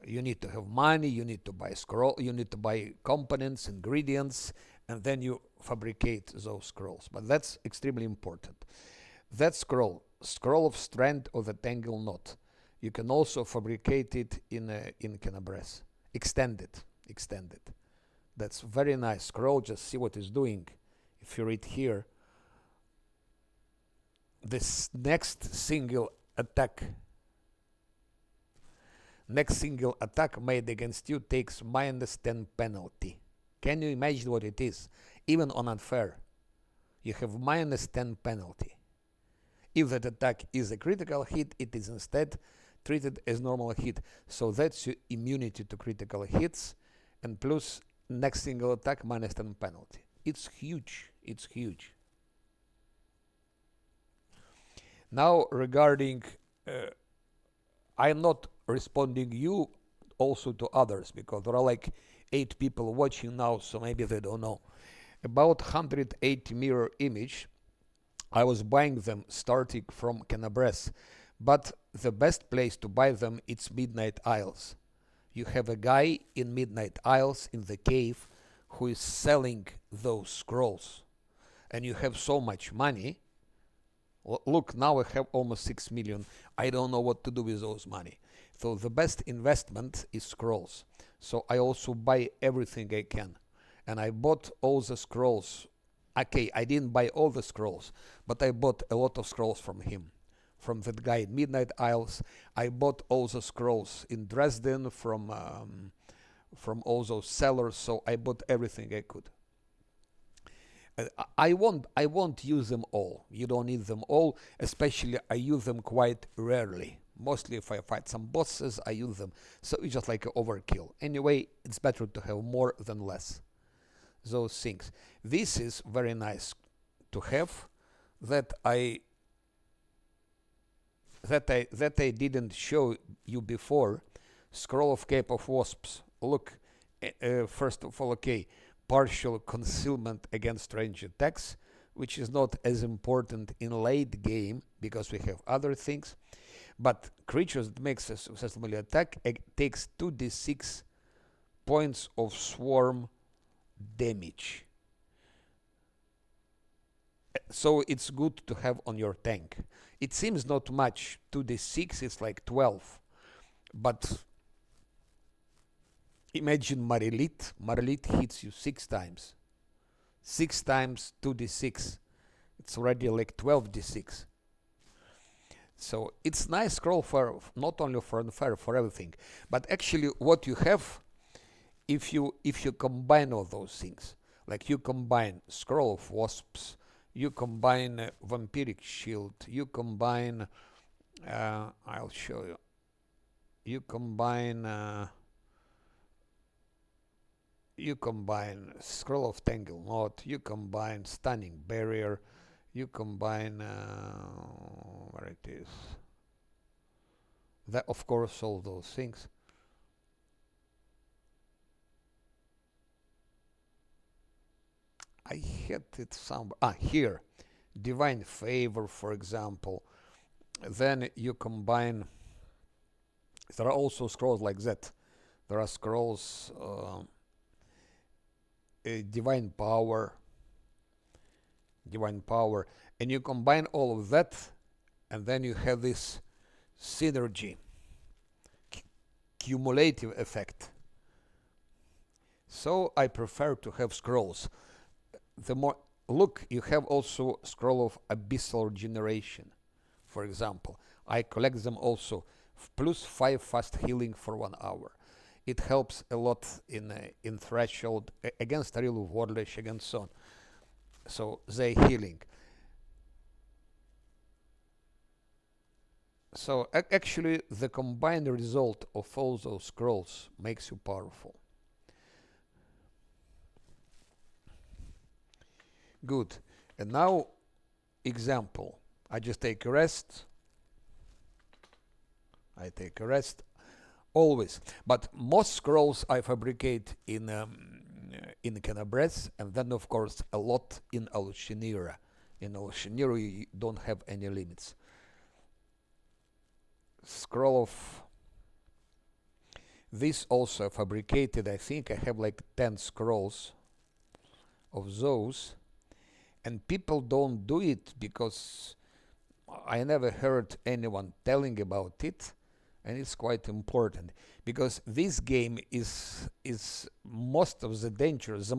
you need to have money, you need to buy scroll, you need to buy components, ingredients, and then you fabricate those scrolls. But that's extremely important. That scroll of strength or the tangle knot, you can also fabricate it in Canabres. Extended. That's very nice scroll. Just see what it's doing. If you read here, this next single attack made against you takes -10 penalty. Can you imagine what it is? Even on unfair, you have -10 penalty. If that attack is a critical hit, it is instead treated as normal hit. So that's your immunity to critical hits, and plus next single attack -10 penalty. It's huge. Now regarding, I'm not responding you, also to others, because there are like 8 people watching now, so maybe they don't know. About 180 mirror image, I was buying them starting from Canabres, but the best place to buy them, it's Midnight Isles. You have a guy in Midnight Isles in the cave who is selling those scrolls, and you have so much money, Look, now I have almost 6 million. I don't know what to do with those money. So the best investment is scrolls. So I also buy everything I can. And I bought all the scrolls. Okay, I didn't buy all the scrolls, but I bought a lot of scrolls from him. From that guy in Midnight Isles. I bought all the scrolls in Dresden from all those sellers, so I bought everything I could. I won't use them all. You don't need them all, especially I use them quite rarely. Mostly if I fight some bosses, I use them. So it's just like an overkill. Anyway, it's better to have more than less. Those things. This is very nice to have that I didn't show you before. Scroll of Cape of Wasps. Look, first of all, okay, partial concealment against range attacks, which is not as important in late game because we have other things. But creatures that make a successful melee attack takes 2d6 points of swarm damage. So it's good to have on your tank. It seems not much. 2d6 is like 12. But imagine Marilit. Marilit hits you 6 times. 6 times 2d6. It's already like 12d6. So it's nice scroll for not only for unfair, for everything. But actually what you have, if you combine all those things, like you combine Scroll of Wasps, you combine Vampiric Shield, you combine I'll show you. You combine Scroll of Tangle Knot, you combine Stunning Barrier, you combine where it is. That of course all those things. I had it somewhere. Here. Divine Favor, for example. Then you combine. There are also scrolls like that. There are scrolls Divine Power, and you combine all of that, and then you have this synergy, cumulative effect. So I prefer to have scrolls. The more look, you have also Scroll of Abyssal Regeneration, for example. I collect them also. Plus 5 fast healing for 1 hour. It helps a lot in Threshold against Ariel Warlish, against so on. So they healing. So actually the combined result of all those scrolls makes you powerful. Good. And now example. I just take a rest. I take a rest always, but most scrolls I fabricate in Canabres, and then of course a lot in Alchinira. In Alchinira you don't have any limits. Scroll of this also fabricated. I think I have like 10 scrolls of those, and people don't do it because I never heard anyone telling about it. And it's quite important because this game is most dangerous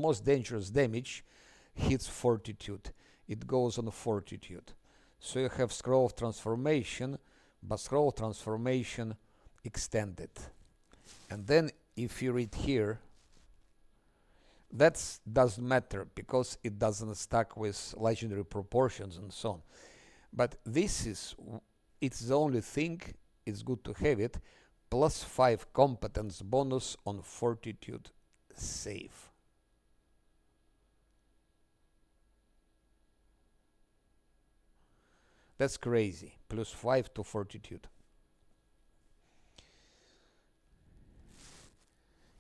damage hits Fortitude. It goes on Fortitude. So you have Scroll of Transformation, but Scroll of Transformation extended. And then if you read here, that doesn't matter because it doesn't stack with legendary proportions and so on. But it's the only thing. It's good to have it. Plus 5 competence bonus on Fortitude save. That's crazy. Plus 5 to Fortitude.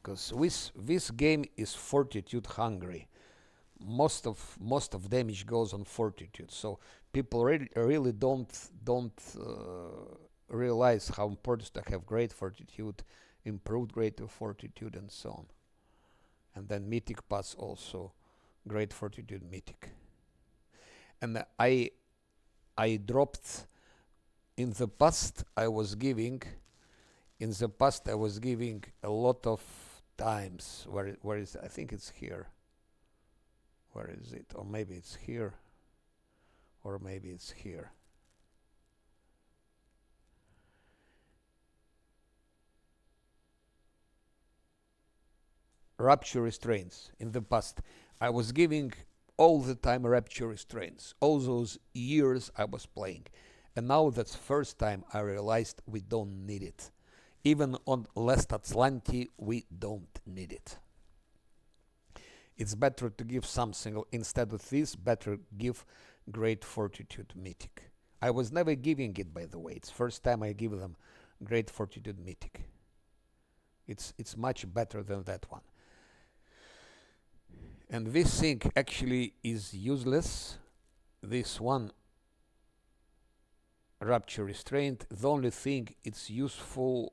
Because this game is Fortitude hungry. Most of damage goes on Fortitude. So people really don't realize how important to have great Fortitude, improved great Fortitude, and so on. And then Mythic Pass also, great Fortitude Mythic. And I dropped in the past. I was giving a lot of times. Where is, I think it's here. Where is it? Or maybe it's here. Or maybe it's here. Rapture restraints in the past. I was giving all the time rapture restraints. All those years I was playing. And now that's first time I realized we don't need it. Even on last Azlanti, we don't need it. It's better to give something instead of this. Better give Great Fortitude Mythic. I was never giving it, by the way. It's first time I give them Great Fortitude Mythic. It's much better than that one. And this thing actually is useless. This one, Rapture Restraint, the only thing it's useful,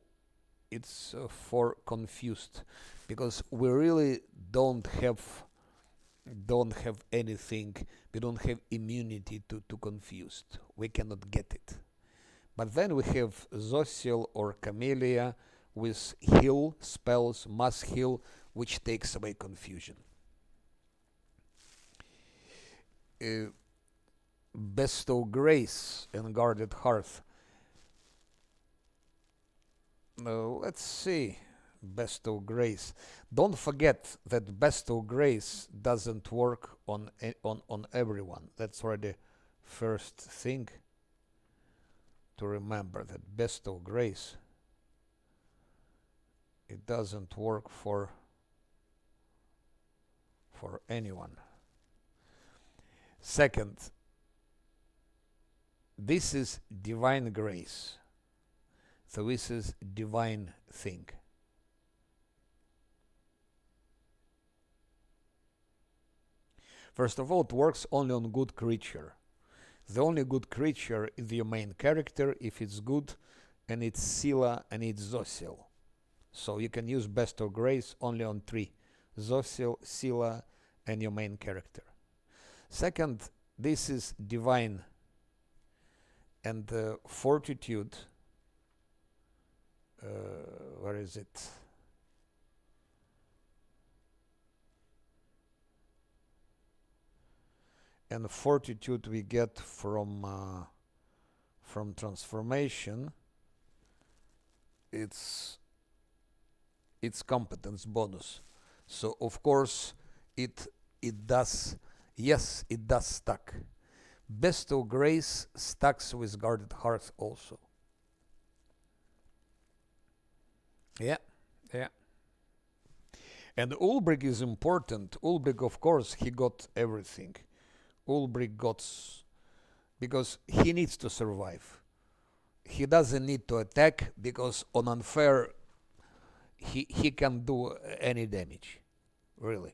it's for confused, because we really don't have anything. We don't have immunity to confused. We cannot get it. But then we have Zocil or Camellia with heal spells, mass heal, which takes away confusion. Bestow Grace and Guarded Hearth. Let's see. Bestow Grace. Don't forget that Bestow Grace doesn't work on everyone. That's already first thing to remember, that Bestow Grace, it doesn't work for anyone. Second, this is Divine Grace. So this is divine thing. First of all, it works only on good creature. The only good creature is your main character if it's good, and it's Scylla and it's Zocil. So you can use Bestow Grace only on 3. Zocil, Scylla, and your main character. Second, this is divine, and Fortitude. Where is it? And Fortitude we get from transformation. It's competence bonus. So of course it does. Yes, it does stack. Bestow Grace stacks with Guarded Hearth also. Yeah. And Ulbrich is important. Ulbrich, of course, he got everything. Ulbrich got, because he needs to survive. He doesn't need to attack, because on unfair he can do any damage, really.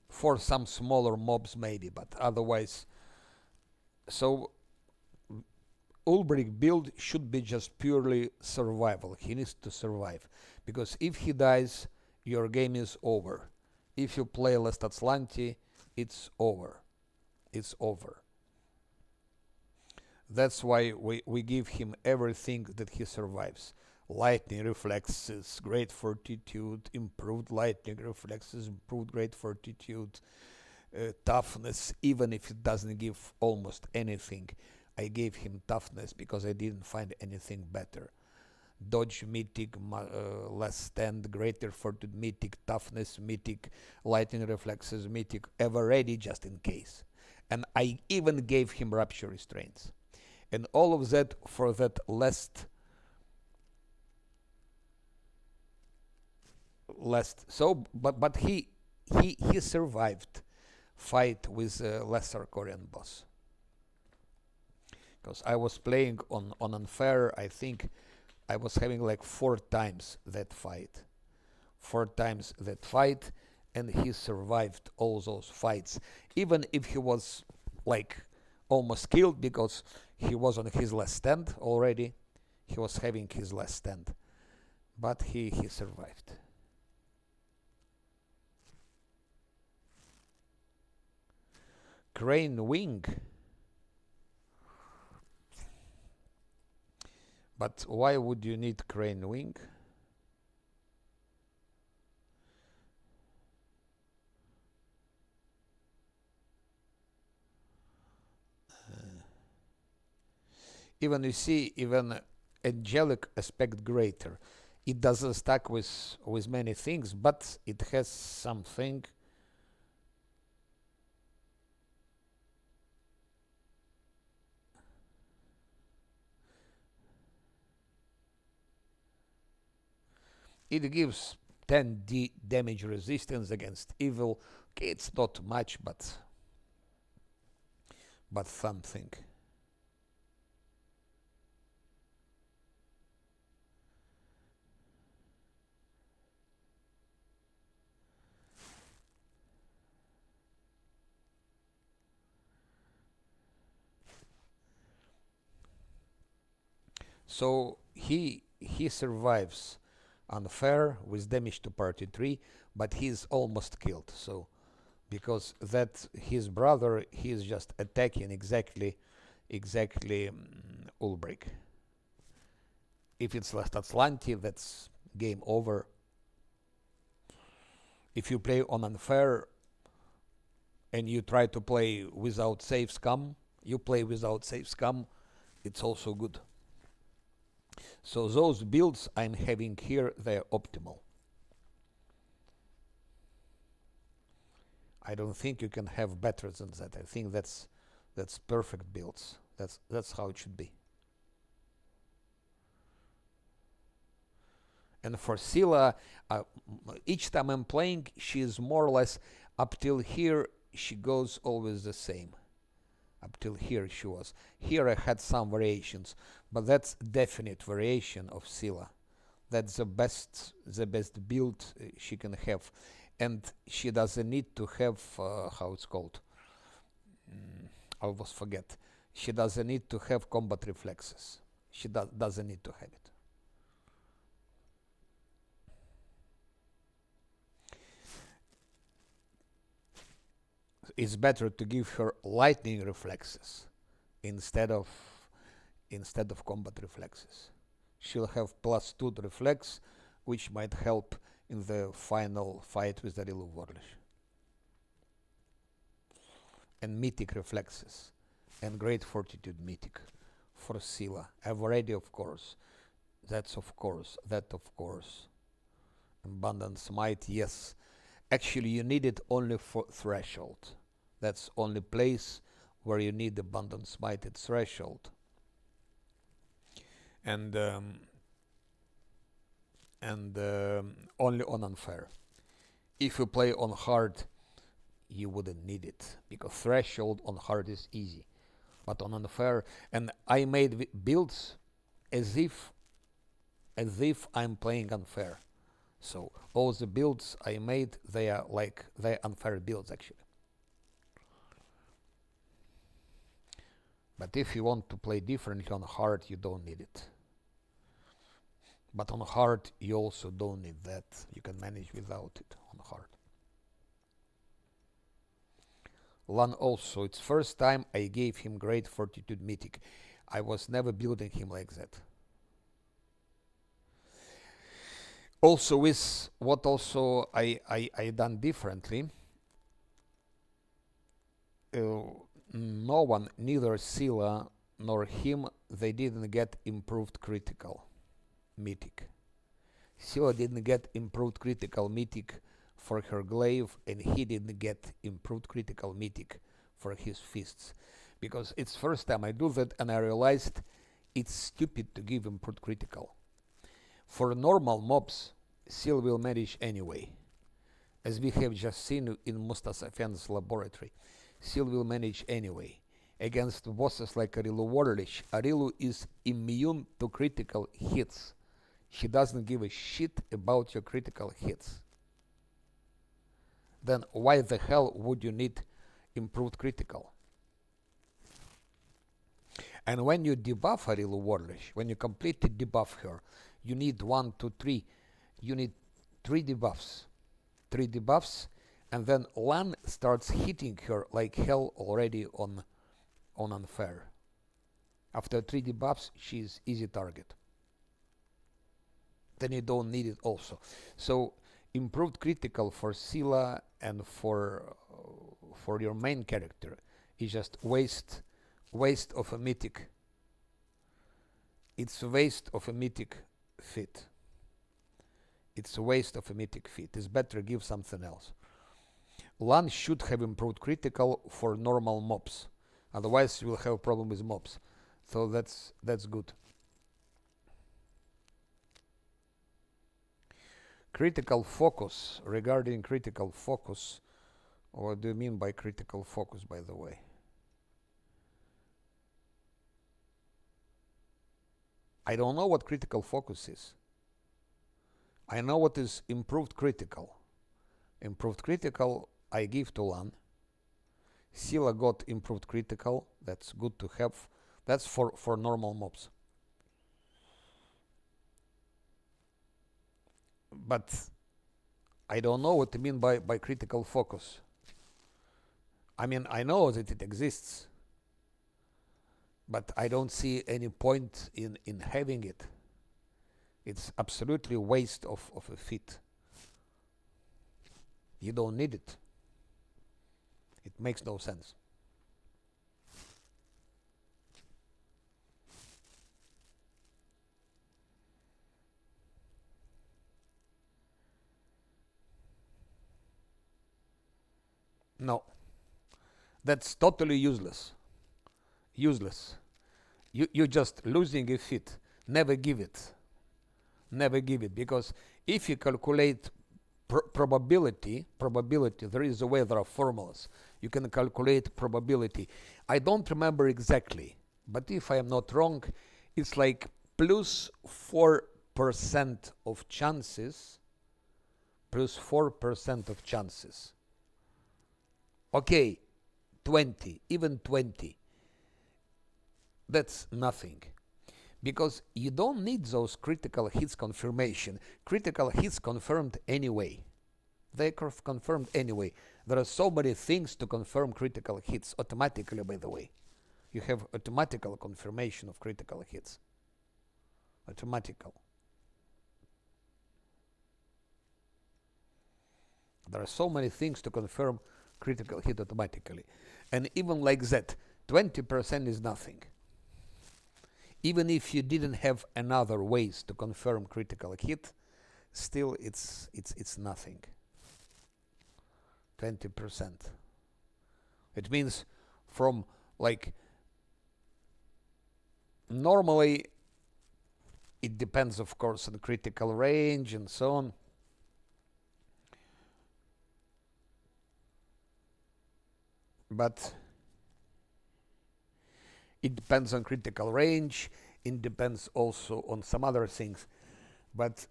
For some smaller mobs maybe, but otherwise. So Ulbrich build should be just purely survival. He needs to survive, because if he dies, your game is over. If you play less Azlanti, it's over. It's over. That's why we give him everything that he survives. Lightning reflexes, great fortitude, improved lightning reflexes, improved great fortitude, toughness, even if it doesn't give almost anything. I gave him toughness because I didn't find anything better. Dodge mythic, less stand, greater fortitude mythic, toughness mythic, lightning reflexes mythic, ever ready just in case. And I even gave him rapture restraints. And all of that for that last. So but he survived fight with a lesser Korean boss. Because I was playing on unfair, I think I was having like 4 times that fight. 4 times that fight, and he survived all those fights. Even if he was like almost killed, because he was on his last stand already. He was having his last stand. But he survived. Crane Wing. But why would you need crane wing? Even you see, even angelic aspect greater. It doesn't stack with many things, but it has something. It gives 10d damage resistance against evil. Okay, it's not much, but something. So he survives unfair with damage to party 3, but he's almost killed. So because that his brother, he is just attacking exactly Ulbrich. If it's last Azlanti, that's game over. If you play on unfair and you try to play without save scum, you play without save scum, it's also good. So those builds I'm having here, they're optimal. I don't think you can have better than that. I think that's perfect builds. That's how it should be. And for Scylla, each time I'm playing, she is more or less up till here. She goes always the same. Up till here she was. Here I had some variations, but that's definite variation of Scylla. That's the best build she can have, and she doesn't need to have how it's called. I always forget. She doesn't need to have combat reflexes. She doesn't need to have it. It's better to give her lightning reflexes instead of combat reflexes. She'll have +2 reflex, which might help in the final fight with the Rilu Warlish. And mythic reflexes and great fortitude mythic for Scylla. I've already, of course. That's of course. That of course. Abundant smite, yes. Actually, you need it only for threshold. That's only place where you need abundant smite at threshold. And only on unfair. If you play on hard, you wouldn't need it because threshold on hard is easy, but on unfair. And I made builds as if I'm playing unfair. So all the builds I made, they're unfair builds actually. But if you want to play differently on hard, you don't need it. But on hard, you also don't need that. You can manage without it on hard. Lan also, it's first time I gave him great fortitude mythic. I was never building him like that. Also with what also I done differently, no one, neither Scylla nor him, they didn't get improved critical mythic. Scylla didn't get improved critical mythic for her glaive, and he didn't get improved critical mythic for his fists. Because it's first time I do that, and I realized it's stupid to give improved critical. For normal mobs, Scylla will manage anyway. As we have just seen in Mutasafen's laboratory, Scylla will manage anyway. Against bosses like Arilu Warlish, Arilu is immune to critical hits. She doesn't give a shit about your critical hits. Then why the hell would you need improved critical? And when you debuff Arilu Warlish, when you completely debuff her, you need 1, 2, 3. You need 3 debuffs. 3 debuffs, and then Lan starts hitting her like hell already on unfair. After 3 debuffs, she's easy target. then you don't need it also. So improved critical for Scylla and for your main character is just waste of a mythic. It's a waste of a mythic fit. It's a waste of a mythic fit. It's better give something else. Lan should have improved critical for normal mobs. Otherwise you will have a problem with mobs. So that's good. Critical focus. Regarding critical focus, what do you mean by critical focus, by the way? I don't know what critical focus is. I know what is improved critical. Improved critical I give to Lan. Scylla got improved critical. That's good to have. That's for normal mobs. But I don't know what you mean by critical focus. I mean, I know that it exists, but I don't see any point in having it. It's absolutely waste of a fit. You don't need it. It makes no sense. No. That's totally useless. Useless. You're just losing a fit. Never give it. Never give it. Because if you calculate probability, there is a way, there are formulas. You can calculate probability. I don't remember exactly, but if I am not wrong, it's like plus 4% of chances, plus 4% of chances. Okay, 20, even 20. That's nothing. Because you don't need those critical hits confirmation. Critical hits confirmed anyway. They confirmed anyway. There are so many things to confirm critical hits automatically, by the way. You have automatical confirmation of critical hits. Automatical. There are so many things to confirm critical hit automatically. And even like that, 20% is nothing. Even if you didn't have another ways to confirm critical hit, still it's nothing. 20%. It means from like normally it depends of course on critical range and so on. But it depends on critical range. It depends also on some other things. But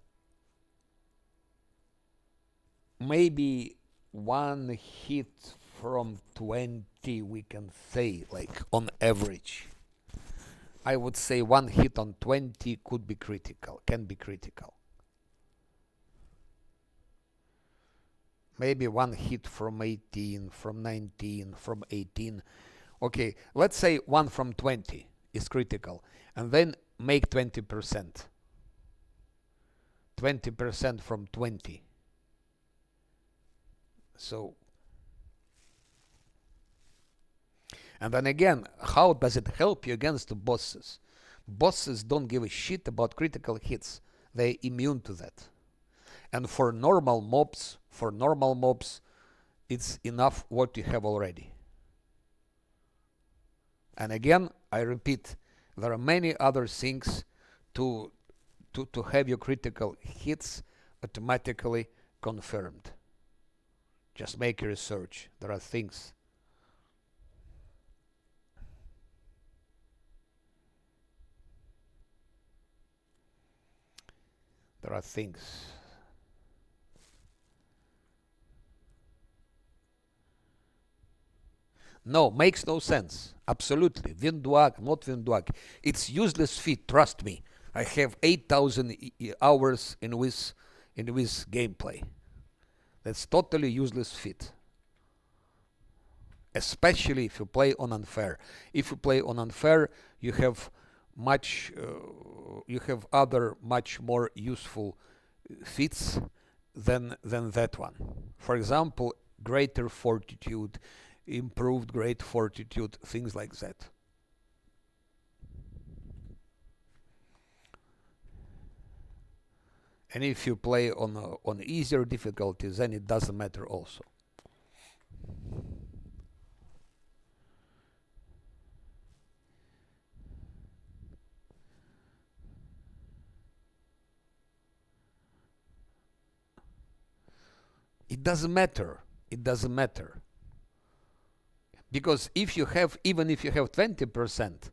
maybe one hit from 20, we can say, like on average. I would say one hit on 20 could be critical, can be critical. Maybe one hit from 18, from 19, from 18. Okay, let's say one from 20 is critical, and then make 20%. 20% from 20. So, and then again, how does it help you against the bosses? Bosses don't give a shit about critical hits. They're immune to that. And for normal mobs, it's enough what you have already. And again, I repeat, there are many other things to have your critical hits automatically confirmed. Just make a research. There are things. There are things. No, makes no sense. Absolutely. Winduak, not Winduak. It's useless feat, trust me. I have 8,000 hours in this gameplay. That's totally useless feat. Especially if you play on unfair. If you play on unfair, you have you have other much more useful feats than that one. For example, greater fortitude, improved great fortitude, things like that. And if you play on easier difficulties, then it doesn't matter also. It doesn't matter. It doesn't matter. Because if you have, even if you have 20%,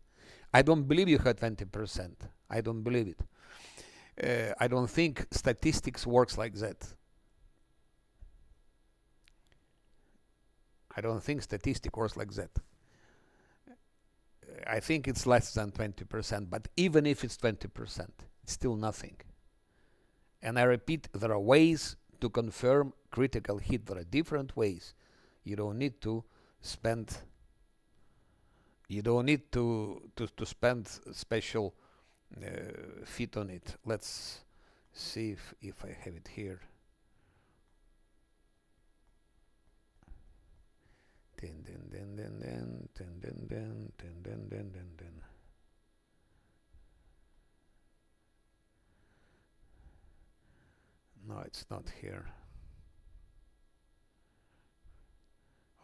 I don't believe you have 20%. I don't believe it. I don't think statistics works like that. I don't think statistics works like that. I think it's less than 20%, but even if it's 20%, it's still nothing. And I repeat, there are ways to confirm critical hit. There are different ways. You don't need to spend spend special feet on it. Let's see if I have it here. No, it's not here.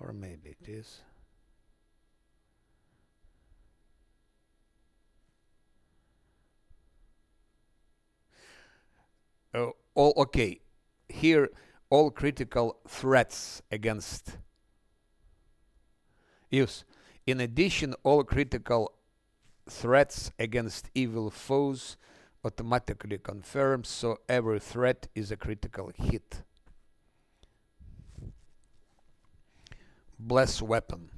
Or maybe it is. Okay. Here, all critical threats against use. In addition, all critical threats against evil foes automatically confirms, so every threat is a critical hit. Bless weapon,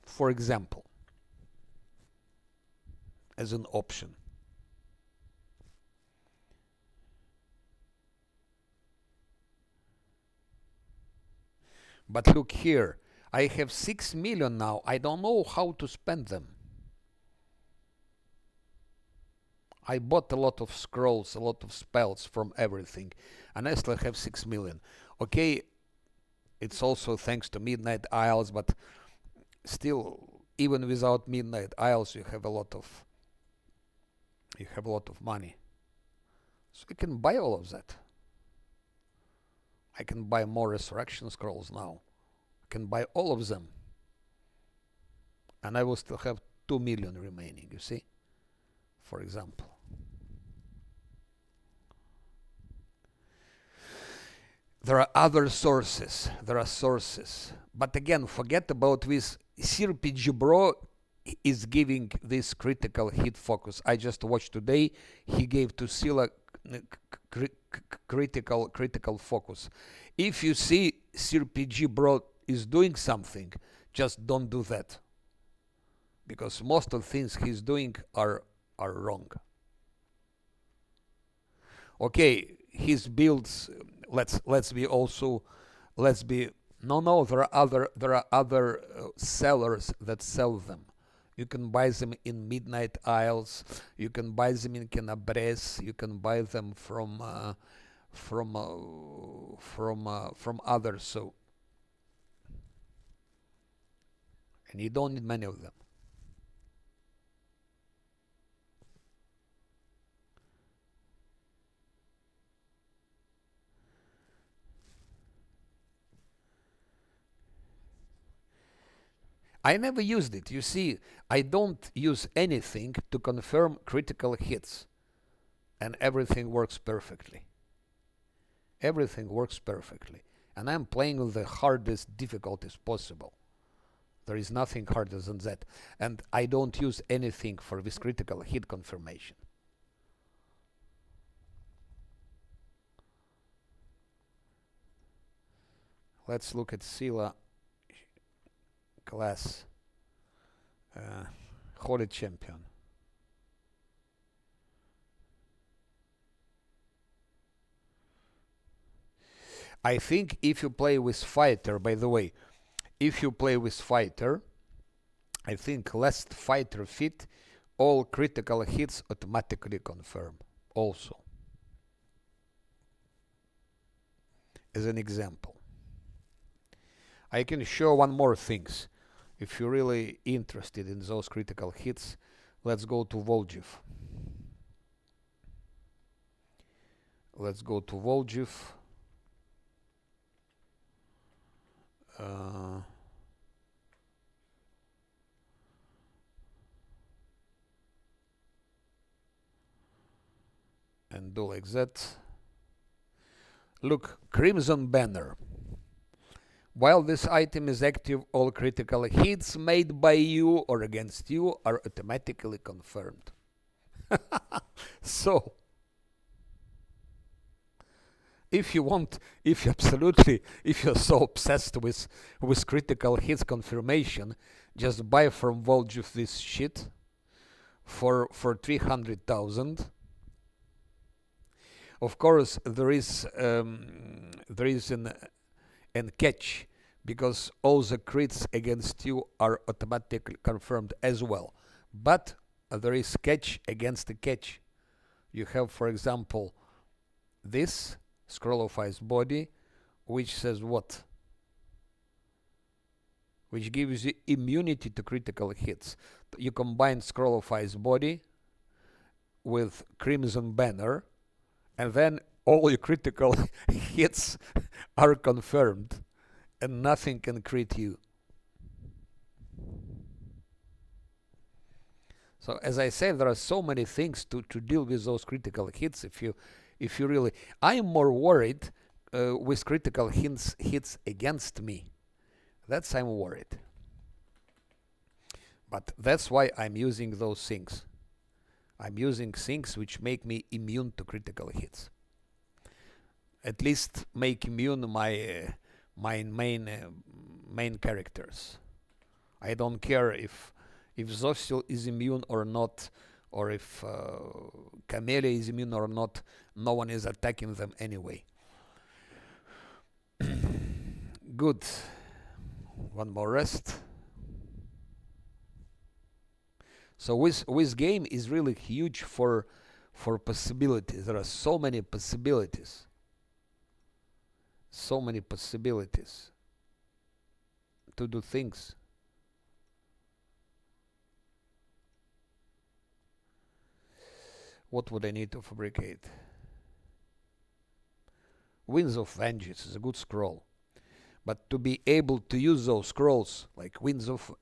for example, as an option. But look here, I have 6 million now. I don't know how to spend them. I bought a lot of scrolls, a lot of spells from everything, and I still have 6 million. Okay, it's also thanks to Midnight Isles, but still, even without Midnight Isles, you have a lot of money. So I can buy all of that. I can buy more resurrection scrolls now. I can buy all of them. And I will still have 2 million remaining, you see? For example. There are other sources. But again, forget about this. CRPG Bro is giving this critical hit focus. I just watched today. He gave to Scylla critical focus. If you see CRPG Bro is doing something, just don't do that. Because most of the things he's doing are wrong. Okay, his builds, let's be no, there are other sellers that sell them. You can buy them in Midnight Isles, you can buy them in Canabres, you can buy them from others, so, and you don't need many of them. I never used it. You see, I don't use anything to confirm critical hits. And everything works perfectly. Everything works perfectly. And I'm playing with the hardest difficulties possible. There is nothing harder than that. And I don't use anything for this critical hit confirmation. Let's look at Scylla class Holy Champion. I think if you play with Fighter, by the way, if you play with Fighter, I think last Fighter fit all critical hits automatically confirm also. As an example, I can show one more things. If you're really interested in those critical hits, let's go to WoTR. Let's go to WoTR. And do like that. Look, Crimson Banner. While this item is active, all critical hits made by you or against you are automatically confirmed. So, if you're so obsessed with critical hits confirmation, just buy from WoTR this shit for 300,000. Of course, there is an catch, because all the crits against you are automatically confirmed as well. But there is catch against the catch. You have, for example, this Scroll of Ice body, which says what? Which gives you immunity to critical hits. You combine Scroll of Ice body with Crimson Banner, and then all your critical hits are confirmed, and nothing can crit you. So as I said, there are so many things to deal with those critical hits. If you really, I'm more worried with critical hits against me. That's I'm worried. But that's why I'm using those things. I'm using things which make me immune to critical hits. At least make immune my main characters. I don't care if Zossil is immune or not, or if Camellia is immune or not. No one is attacking them anyway. Good. One more rest. So with game is really huge for possibilities. There are so many possibilities. So many possibilities to do things. What would I need to fabricate? Winds of Vengeance is a good scroll. But to be able to use those scrolls, like Winds of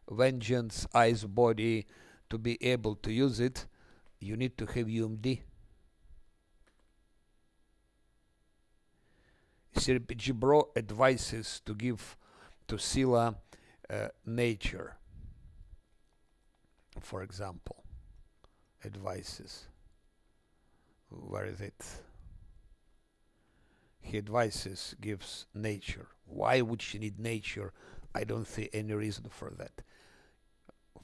Vengeance, Ice Body, to be able to use it, you need to have UMD. CRPG Bro advises to give to Scylla nature, for example. Advices. Where is it? He advises, gives nature. Why would she need nature? I don't see any reason for that.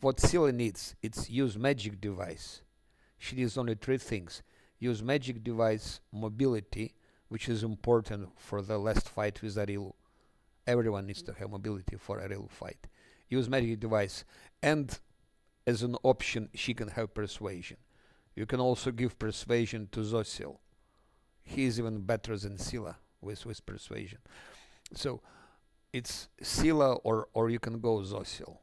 What Scylla needs, it's use magic device. She needs only 3 things. Use magic device, mobility, which is important for the last fight with Arilu. Everyone needs to have mobility for Arilu fight. Use magic device, and as an option, she can have persuasion. You can also give persuasion to Zossil. He is even better than Scylla with persuasion. So it's Scylla or you can go Zossil.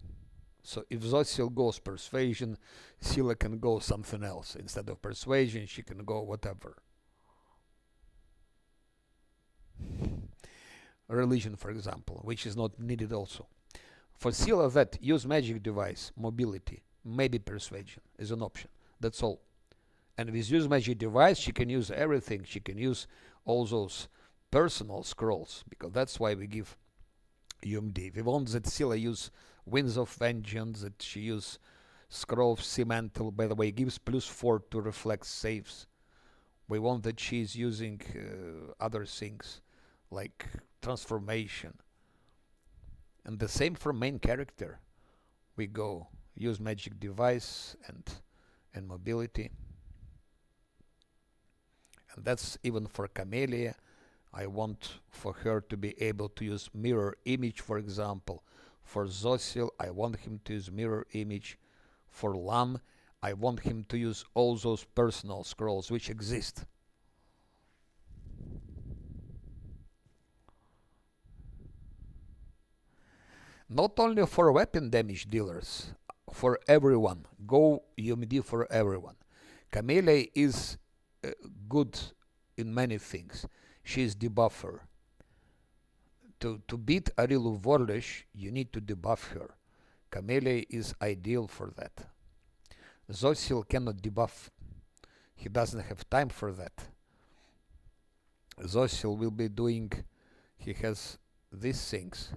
So if Zossil goes persuasion, Scylla can go something else. Instead of persuasion, she can go whatever. Religion, for example, which is not needed also. For Scylla, that use magic device, mobility, maybe persuasion is an option. That's all. And with use magic device, she can use everything. She can use all those personal scrolls, because that's why we give UMD. We want that Scylla use Winds of Vengeance, that she use Scroll of Cemental, by the way, gives +4 to reflex saves. We want that she's using other things, like transformation. And the same for main character. We go use magic device and mobility. And that's even for Camellia. I want for her to be able to use mirror image, for example. For Zossil, I want him to use mirror image. for LAM, I want him to use all those personal scrolls which exist. Not only for weapon damage dealers, for everyone. Go UMD for everyone. Camellia is good in many things. She is debuffer. To beat Arilu Vorlish, you need to debuff her. Camellia is ideal for that. Zosil cannot debuff. He doesn't have time for that. Zosil will be doing, he has these things.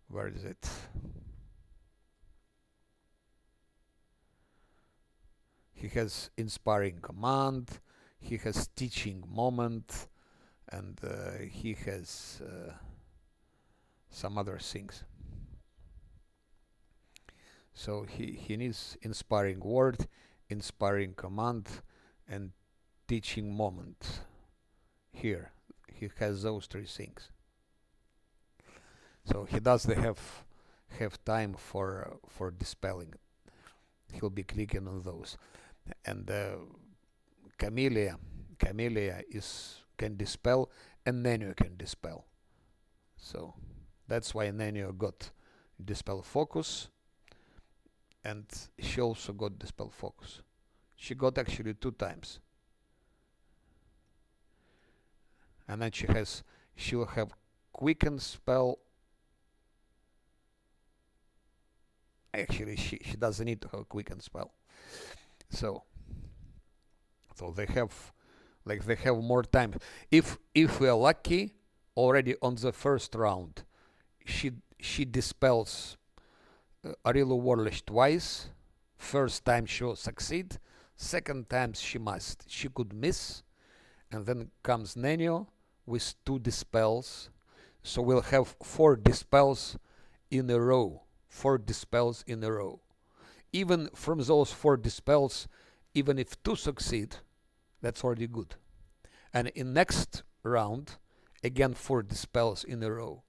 Where is it? He has inspiring command, he has teaching moment, and he has some other things. So he needs inspiring word, inspiring command, and teaching moment. Here he has those three things. So he doesn't have time for dispelling. He'll be clicking on those. And Camellia can dispel, and Nenio can dispel. So that's why Nenio got dispel focus, and she also got dispel focus. She got actually 2 times. And then she will have quicken spell. Actually, she doesn't need to have quicken spell. So they have more time. If we are lucky, already on the first round, she dispels Arilu Warlish twice. First time she will succeed. Second time she must. She could miss, and then comes Nenio with 2 dispels. So we'll have 4 dispels in a row. 4 dispels in a row. Even from those 4 dispels, even if 2 succeed, that's already good. And in next round, again 4 dispels in a row.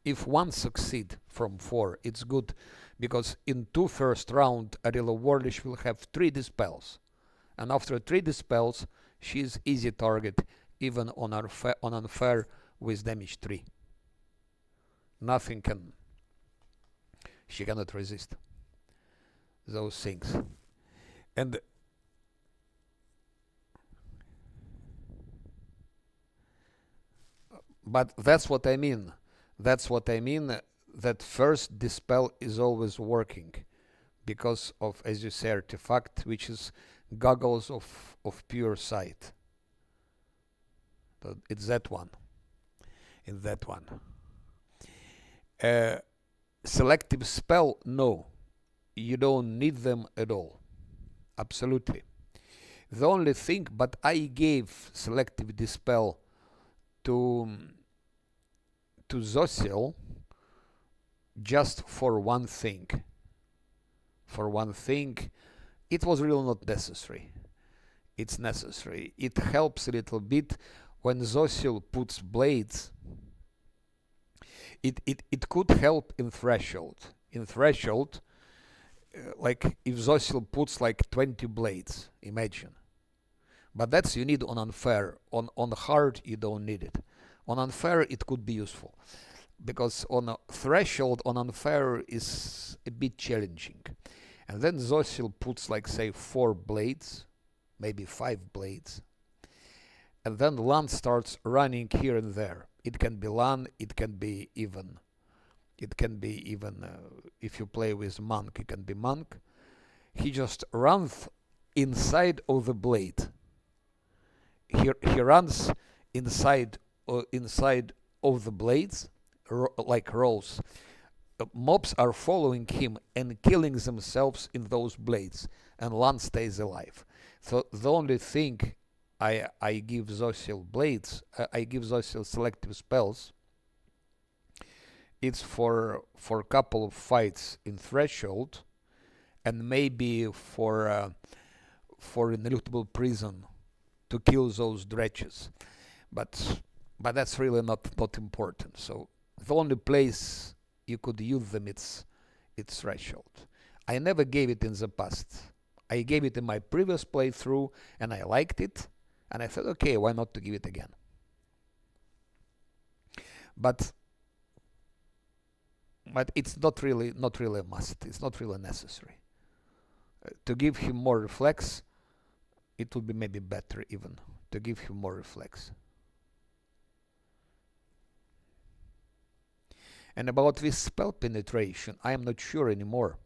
If 1 succeed from 4, it's good, because in 2 first round, Arilu Warlish will have 3 dispels. And after 3 dispels, she is easy target, even on unfair with damage 3. Nothing can, she cannot resist those things. And but that's what I mean. That's what I mean, that first dispel is always working because of, as you say, artifact, which is goggles of pure sight. So it's that one. In that one. Selective spell, no. You don't need them at all. Absolutely. The only thing, but I gave selective dispel to Zosil just for one thing. For one thing, it was really not necessary. It's necessary. It helps a little bit when Zosil puts blades. It could help in threshold. In threshold, like if Zosil puts like 20 blades, imagine. But that's you need on unfair. On hard, you don't need it. On unfair, it could be useful, because on a threshold, on unfair is a bit challenging. And then Zosil puts like, say, 4 blades, maybe 5 blades. And then LAN starts running here and there. It can be LAN, it can be even, if you play with Monk, it can be Monk. He just runs inside of the blade. He runs inside of the blades, like rows. Mobs are following him and killing themselves in those blades, and LAN stays alive. So the only thing I give Zosil blades, I give Zosil selective spells, it's for a couple of fights in threshold, and maybe for ineluctable prison to kill those dredges, but that's really not important. So the only place you could use them its threshold. I never gave it in the past. I gave it in my previous playthrough and I liked it, and I thought, okay, why not to give it again? But it's not really a must. It's not really necessary. To give him more reflex, it would be maybe better even to give him more reflex. And about this spell penetration, I am not sure anymore.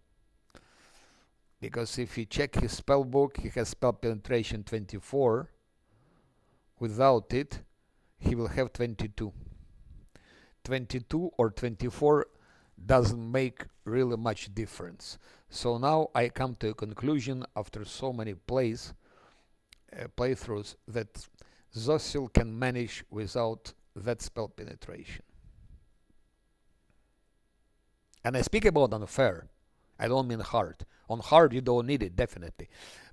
Because if you check his spell book, he has spell penetration 24. Without it, he will have 22. 22 or 24 doesn't make really much difference. So now I come to a conclusion after so many playthroughs that Zosil can manage without that spell penetration. And I speak about unfair. I don't mean hard. On hard you don't need it, definitely.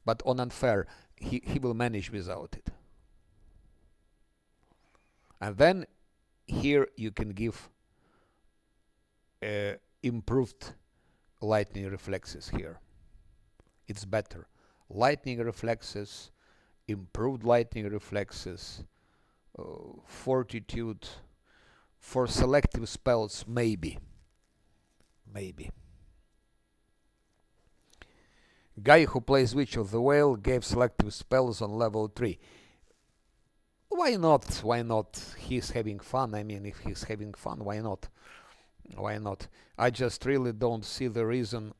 But on unfair, he will manage without it. And then here you can give improved lightning reflexes here. It's better. Lightning reflexes, improved lightning reflexes, fortitude. For selective spells, maybe. Guy who plays Witch of the Whale gave selective spells on level 3. Why not? Why not? He's having fun. I mean, if he's having fun, why not? Why not? I just really don't see the reason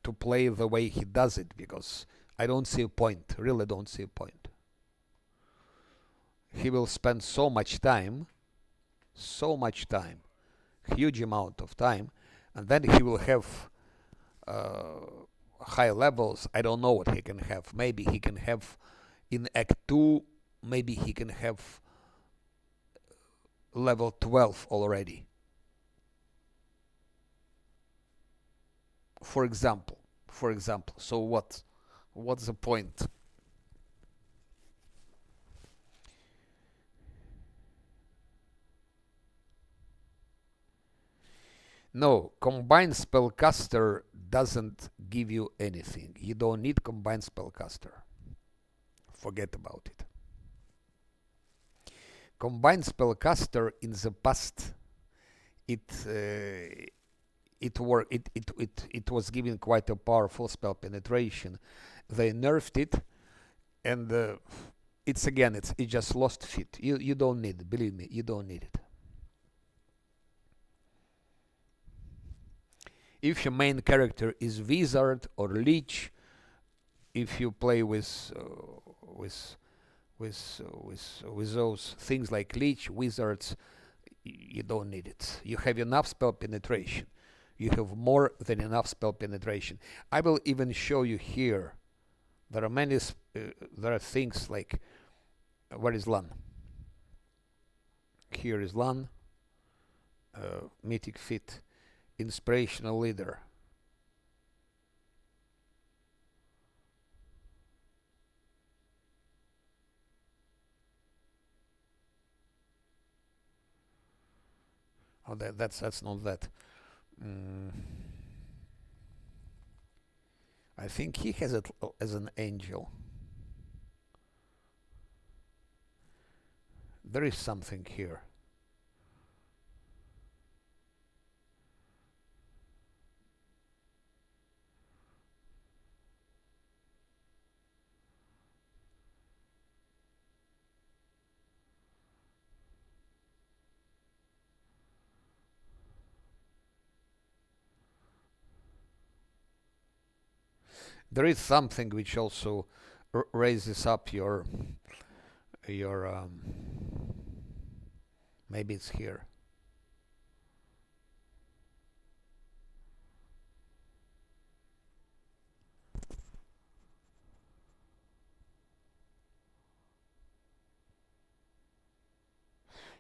to play the way he does it, because I don't see a point. Really don't see a point. He will spend so much time, huge amount of time, and then he will have high levels. I don't know what he can have. Maybe he can have in Act 2, maybe he can have level 12 already. For example. So what? What's the point? No, combined spellcaster doesn't give you anything. You don't need combined spellcaster. Forget about it. Combined spellcaster in the past, it was giving quite a powerful spell penetration. They nerfed it, and it just lost fit. You don't need it. Believe me, you don't need it. If your main character is wizard or lich, if you play with those things like lich, wizards, you don't need it. You have enough spell penetration. You have more than enough spell penetration. I will even show you here. There are many. There are things like, where is Lan? Here is Lan. Mythic Fit. Inspirational leader. Oh, that's not that. I think he has it as an angel. There is something here. There is something which also raises up your maybe it's here.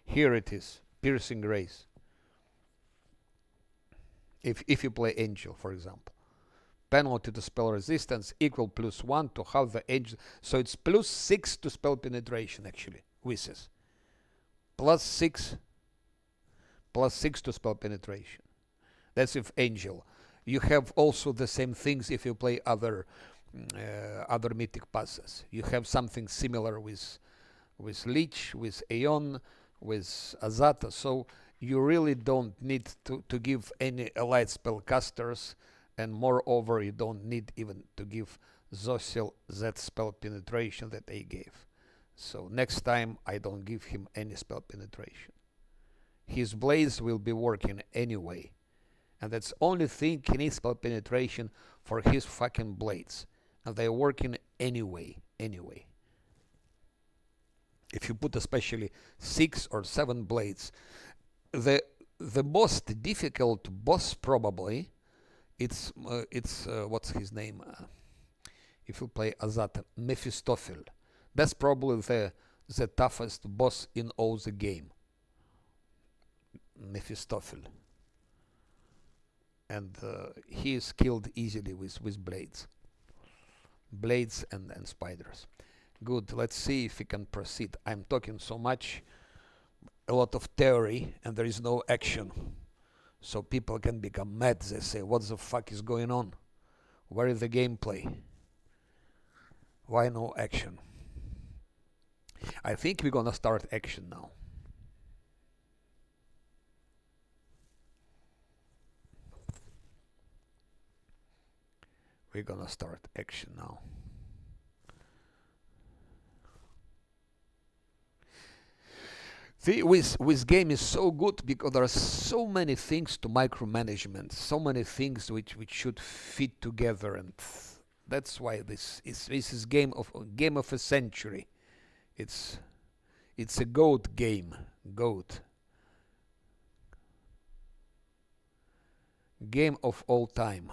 Here it is, piercing rays. If you play angel, for example. Penalty to spell resistance equal +1 to half the angel. So it's +6 to spell penetration, actually, Wizards. +6 plus 6 to spell penetration. That's if Angel. You have also the same things if you play other mythic passes. You have something similar with Leech, with Aeon, with Azata. So you really don't need to give any allied spellcasters, and moreover, you don't need even to give Zossil that spell penetration that I gave. So next time I don't give him any spell penetration. His blades will be working anyway. And that's the only thing he needs spell penetration for his fucking blades. And they're working anyway. If you put especially 6 or 7 blades, the most difficult boss probably it's what's his name? If you play Azat, Mephistopheles. That's probably the toughest boss in all the game. Mephistopheles. And he is killed easily with blades. Blades and spiders. Good, let's see if we can proceed. I'm talking so much, a lot of theory, and there is no action. So people can become mad. They say, what the fuck is going on? Where is the gameplay? Why no action? I think we're gonna start action now. We're gonna start action now. See, with game is so good because there are so many things to micromanagement, so many things which should fit together, and that's why this is game of a century. It's a GOAT game, GOAT. Game of all time.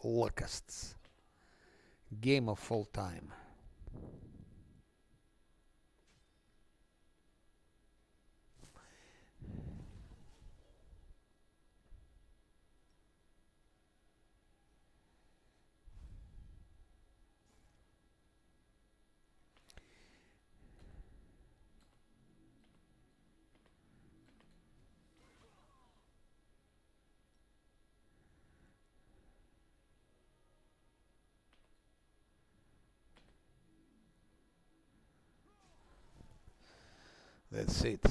Locusts. Game of all time. That's it.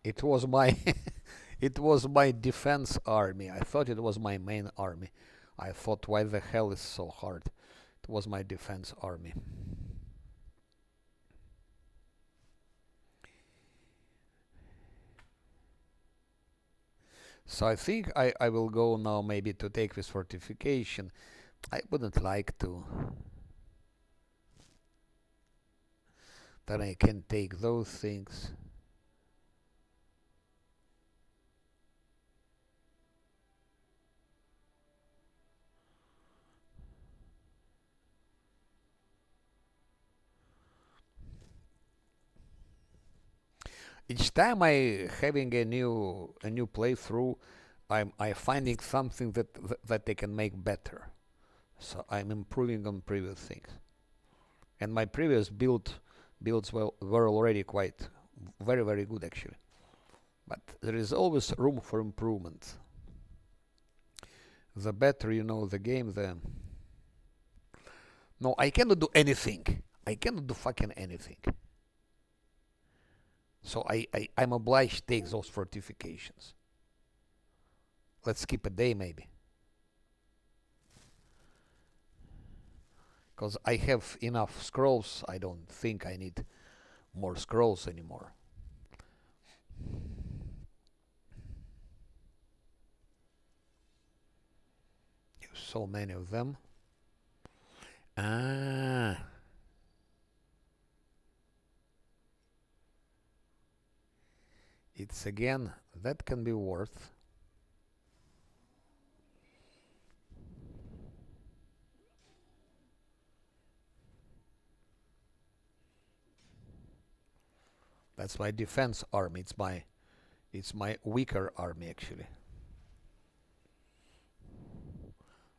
It was my it was my defense army. I thought it was my main army. I thought, why the hell is so hard? It was my defense army. So I think I will go now maybe to take this fortification. I wouldn't like to. Then I can take those things. Each time I having a new playthrough, I finding something that they can make better. So I'm improving on previous things. And my previous builds were already quite very good actually. But there is always room for improvement. The better you know the game, the no, I cannot do anything. I cannot do fucking anything. So I'm obliged to take those fortifications. Let's skip a day maybe. Because I have enough scrolls, I don't think I need more scrolls anymore. So many of them. It's again, that can be worth. That's my defense army. It's my weaker army actually.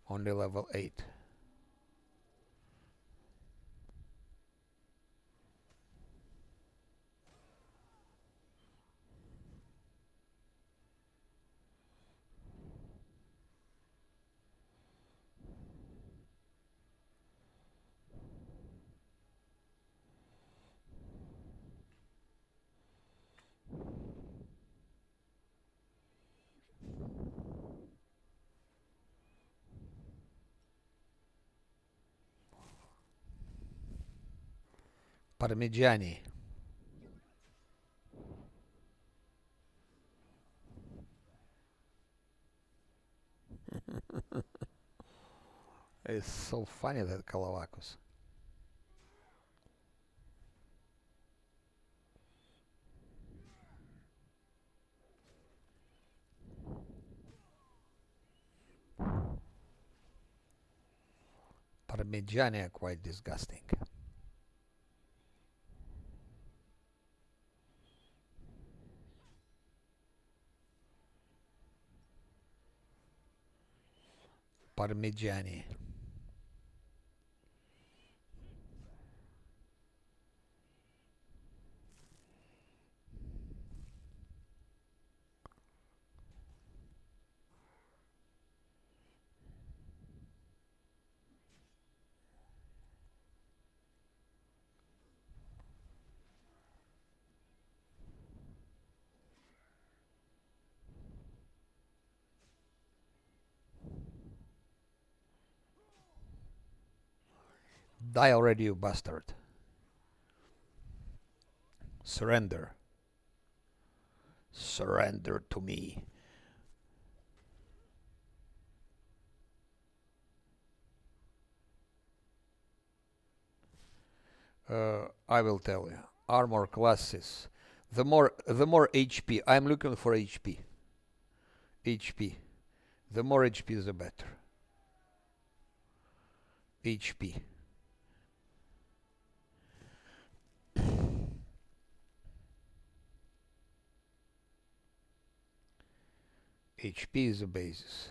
Only level 8. Parmigiani. It's so funny that Kalavakos. Parmigiani are quite disgusting. Parmigiani. Die already, you bastard. Surrender. Surrender to me. I will tell you. Armor classes. The more HP. I'm looking for HP. HP. The more HP, the better. HP. HP is the basis.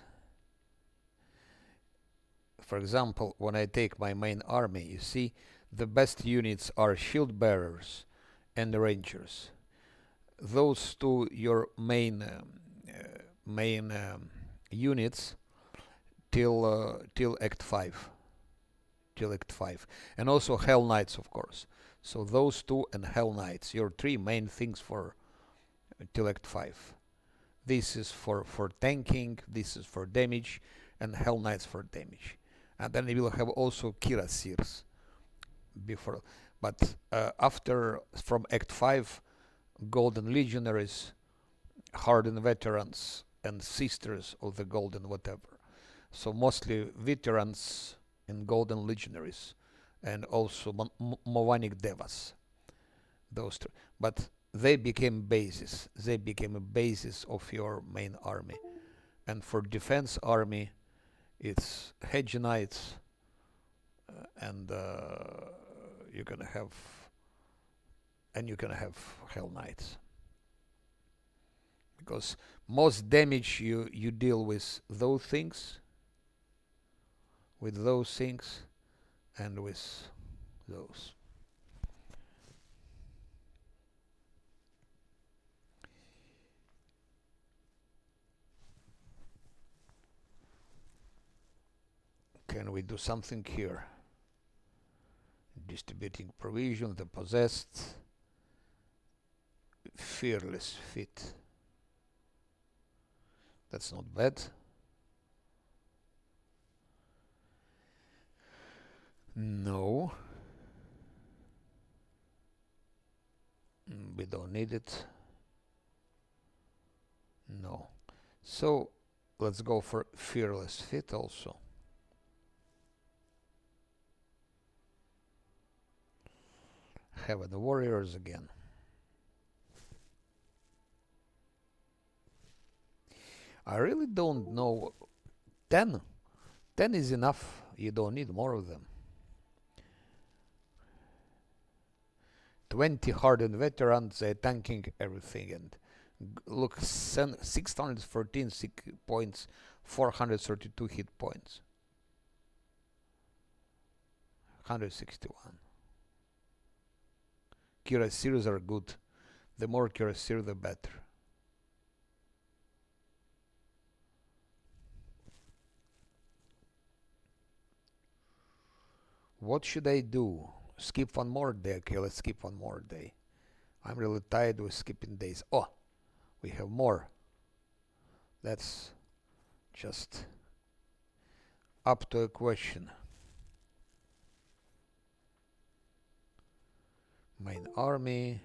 For example, when I take my main army, you see, the best units are shield bearers and rangers. Those two, your main units till Act 5. Till Act 5. And also Hell Knights, of course. So those two and Hell Knights, your three main things for till Act 5. This is for tanking, this is for damage, and Hell Knights for damage. And then you will have also Kirasirs before. But after, from Act 5, Golden Legionaries, Hardened Veterans, and Sisters of the Golden whatever. So mostly veterans and Golden Legionaries, and also Movanic Devas. Those two. But they became bases. They became a basis of your main army. And for defense army, it's Hedge Knights, and you're gonna have Hell Knights. Because most damage you deal with those things, and with those. Can we do something here? Distributing provision, the possessed, fearless fit. That's not bad. No. We don't need it. No. So let's go for fearless fit also. Heaven Warriors again. I really don't know. 10. 10 is enough. You don't need more of them. 20 hardened veterans, they're tanking everything. And look, 614 points, 432 hit points, 161. Cuirassiers are good. The more cuirassier, the better. What should I do? Skip one more day. Okay, let's skip one more day. I'm really tired with skipping days. Oh, we have more. That's just up to a question. Main army.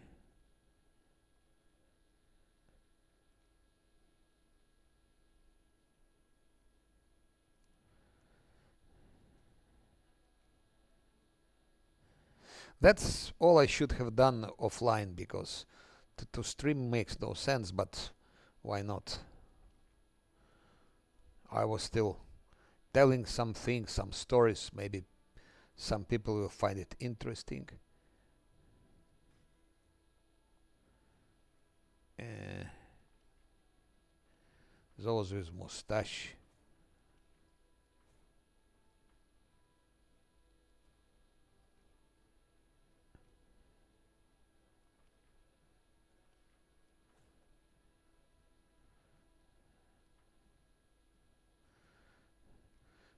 That's all I should have done offline, because to stream makes no sense, but why not? I was still telling some things, some stories. Maybe some people will find it interesting. Those with mustache.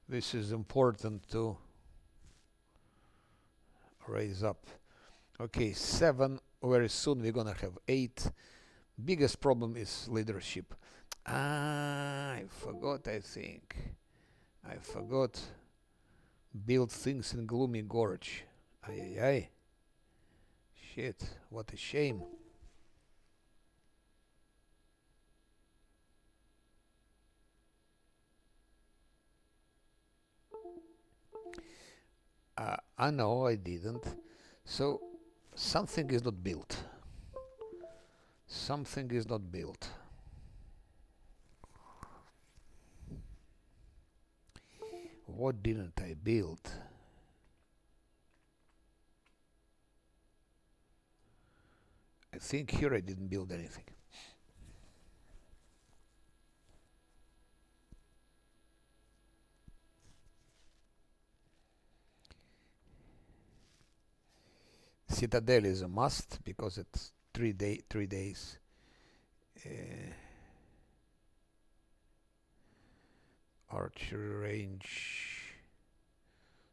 This is important to raise up. Okay, 7. Very soon we're gonna have 8. Biggest problem is leadership. I forgot, I think. I forgot. Build things in Gloomy Gorge. Ay, ay, ay. Shit, what a shame. I know I didn't. So, something is not built. Something is not built. What didn't I build? I think here I didn't build anything. Citadel is a must because it's 3 days. Archery range,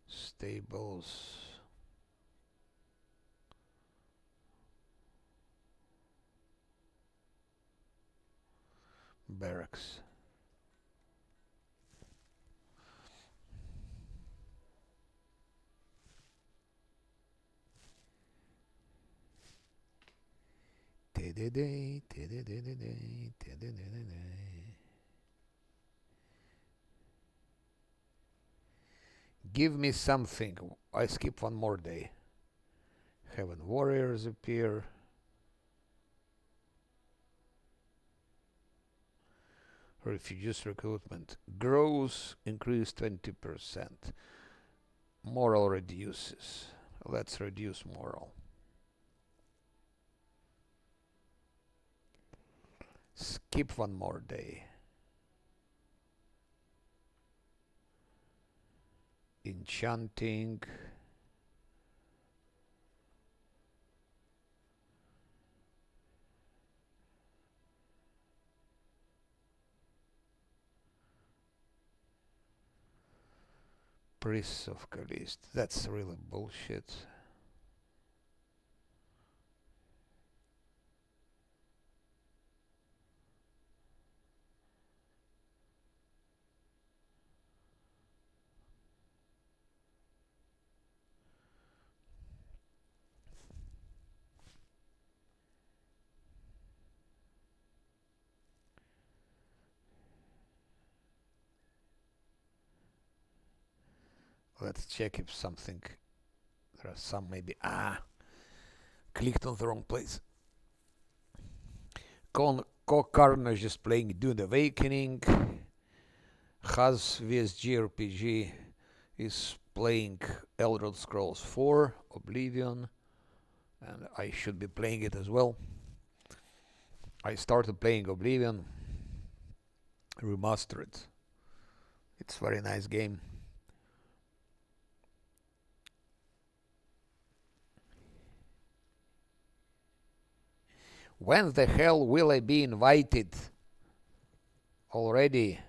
stables. Barracks. Give me something. I skip one more day. Heaven warriors appear. Refugees recruitment grows, increase 20%. Moral reduces. Let's reduce moral. Skip one more day. Enchanting. Priests of Calist. That's really bullshit. Let's check if something. There are some maybe. Clicked on the wrong place. Carnage is playing Dune Awakening. Haz VSG RPG is playing Elder Scrolls 4 Oblivion. and I should be playing it as well. I started playing Oblivion Remastered. It's a very nice game. When the hell will I be invited? Already?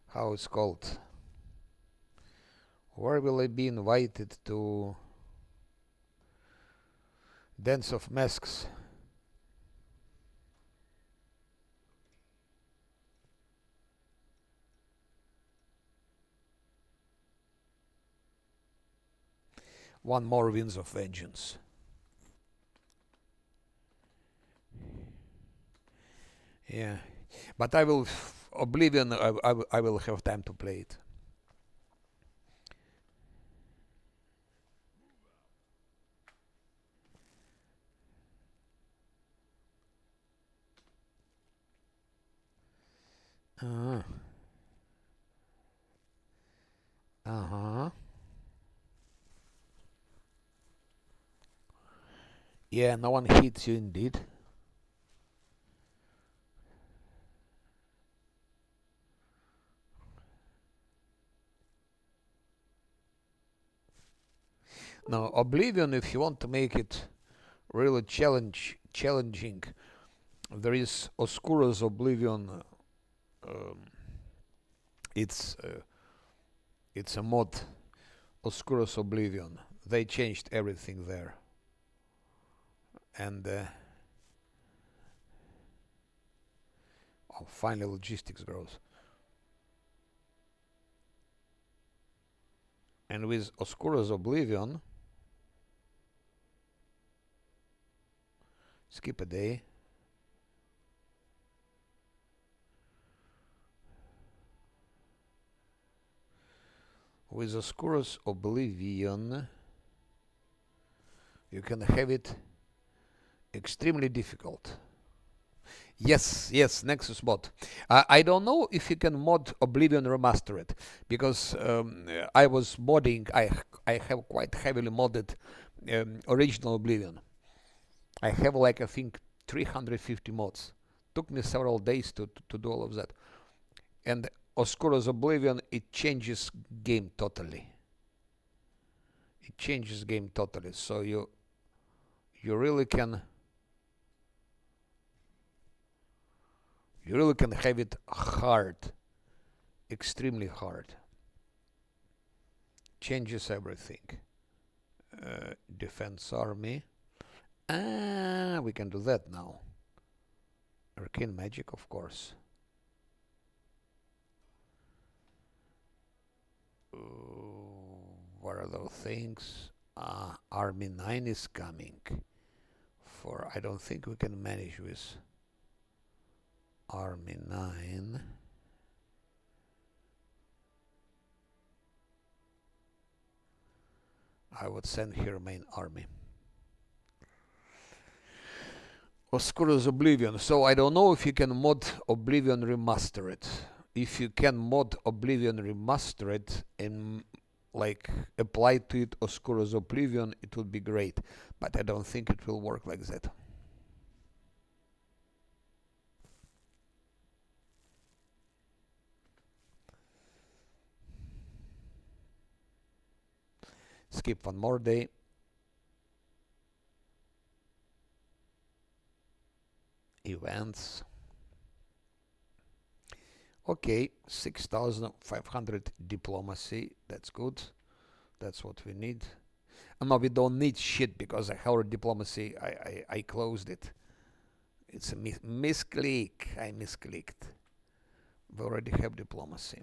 How it's called? Where will I be invited to Dance of Masks? One more Winds of Vengeance. Yeah, but I will Oblivion. I will have time to play it. Uh huh. Yeah, no one hits you indeed. Now, Oblivion, if you want to make it really challenging, there is Oscura's Oblivion. Um, it's it's a mod, Oscura's Oblivion. They changed everything there, and oh, finally logistics grows. And with Oscura's Oblivion, skip a day. With Oscura's Oblivion, you can have it extremely difficult. Yes, yes, Nexus mod. I don't know if you can mod Oblivion Remastered, because I was modding, I have quite heavily modded original Oblivion. I have like, I think, 350 mods. Took me several days to do all of that. And Oscura's Oblivion, it changes game totally. It changes game totally. So you really can have it hard, extremely hard. Changes everything. Defense army. We can do that now. Arcane magic, of course. What are those things? Army 9 is coming. I don't think we can manage with Army 9. I would send here main army. Oscura's Oblivion. So I don't know if you can mod Oblivion Remastered. If you can mod Oblivion Remastered and like apply to it Oscura's Oblivion, it would be great. But I don't think it will work like that. Skip one more day. Events. Okay, 6,500 diplomacy. That's good. That's what we need. No, we don't need shit because I have diplomacy. I closed it. It's a misclick. I misclicked. We already have diplomacy.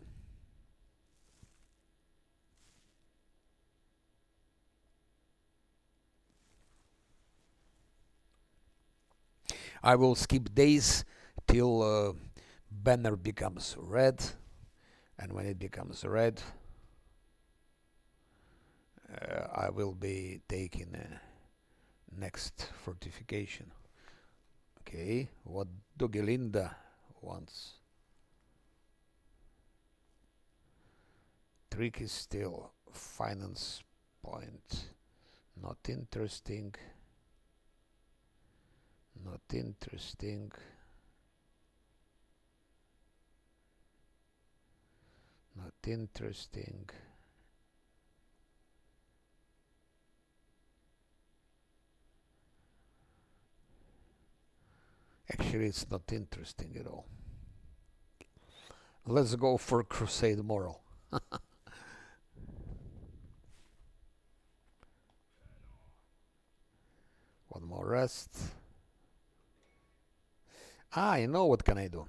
I will skip days till banner becomes red, and when it becomes red, I will be taking next fortification. Okay, what Dogelinda wants? trick is still finance point. Not interesting. Not interesting. Not interesting. Actually, it's not interesting at all. Let's go for Crusade Moral. One more rest. I know what can I do.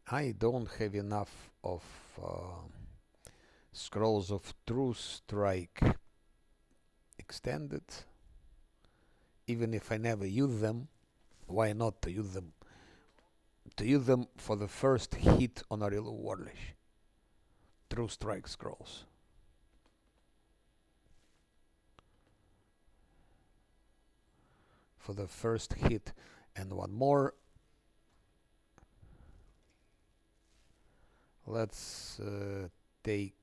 I don't have enough of Scrolls of True Strike extended. Even if I never use them, why not to use them? To use them for the first hit on Arilu Warlish. True Strike Scrolls. For the first hit. And one more. Let's take...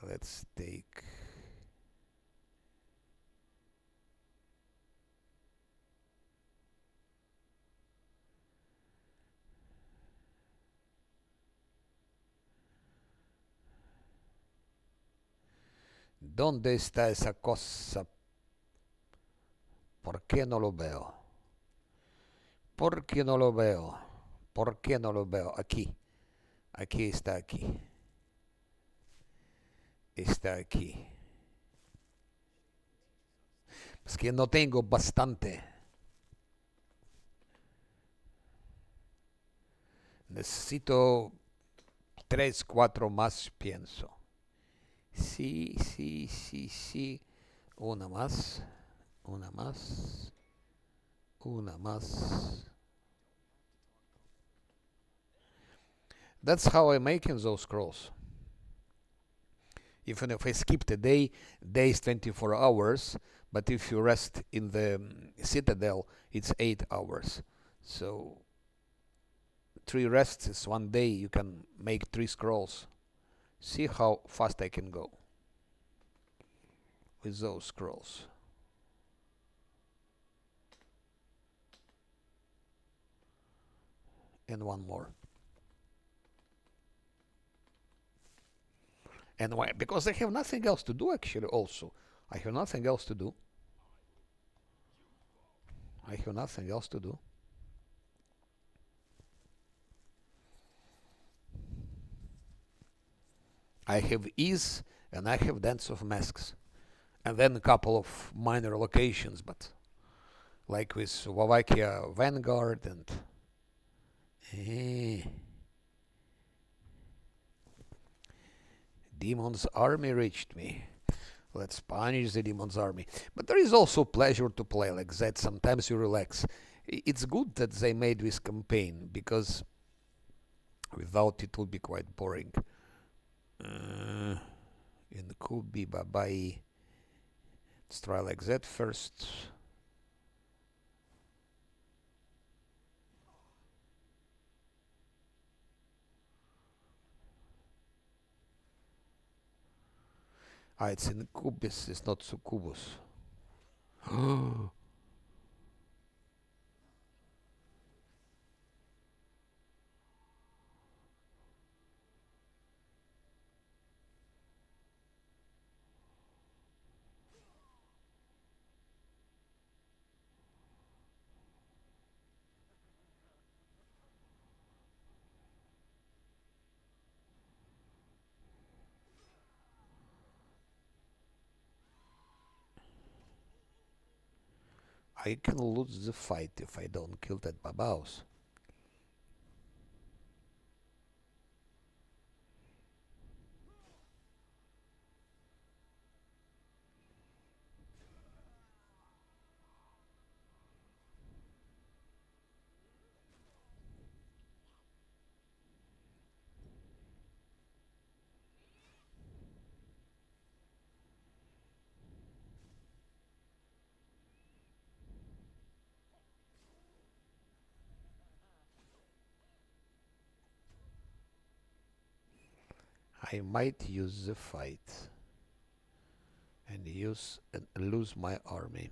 let's take... ¿Dónde está esa cosa? ¿Por qué no lo veo? ¿Por qué no lo veo? ¿Por qué no lo veo? Aquí. Aquí está aquí. Está aquí. Es que no tengo bastante. Necesito 3, 4 más, pienso. Sí, sí, sí, sí. Una más. Una más. Una más. That's how I'm making those scrolls. Even if I skipped a day, day is 24 hours. But if you rest in the Citadel, it's 8 hours. So 3 rests is 1 day. You can make 3 scrolls. See how fast I can go with those scrolls. And one more. And why? Because I have nothing else to do, actually, also. I have nothing else to do. I have nothing else to do. I have Ease and I have Dance of Masks. And then a couple of minor locations, but like with Slovakia Vanguard and... Demon's Army reached me. Let's punish the Demon's Army. But there is also pleasure to play like that. Sometimes you relax. It's good that they made this campaign, because without it would be quite boring. In Kubi, bye-bye. Let's try like that first. It's in Kubis, it's not Succubus. I can lose the fight if I don't kill that Babaus. I might use the fight and lose my army.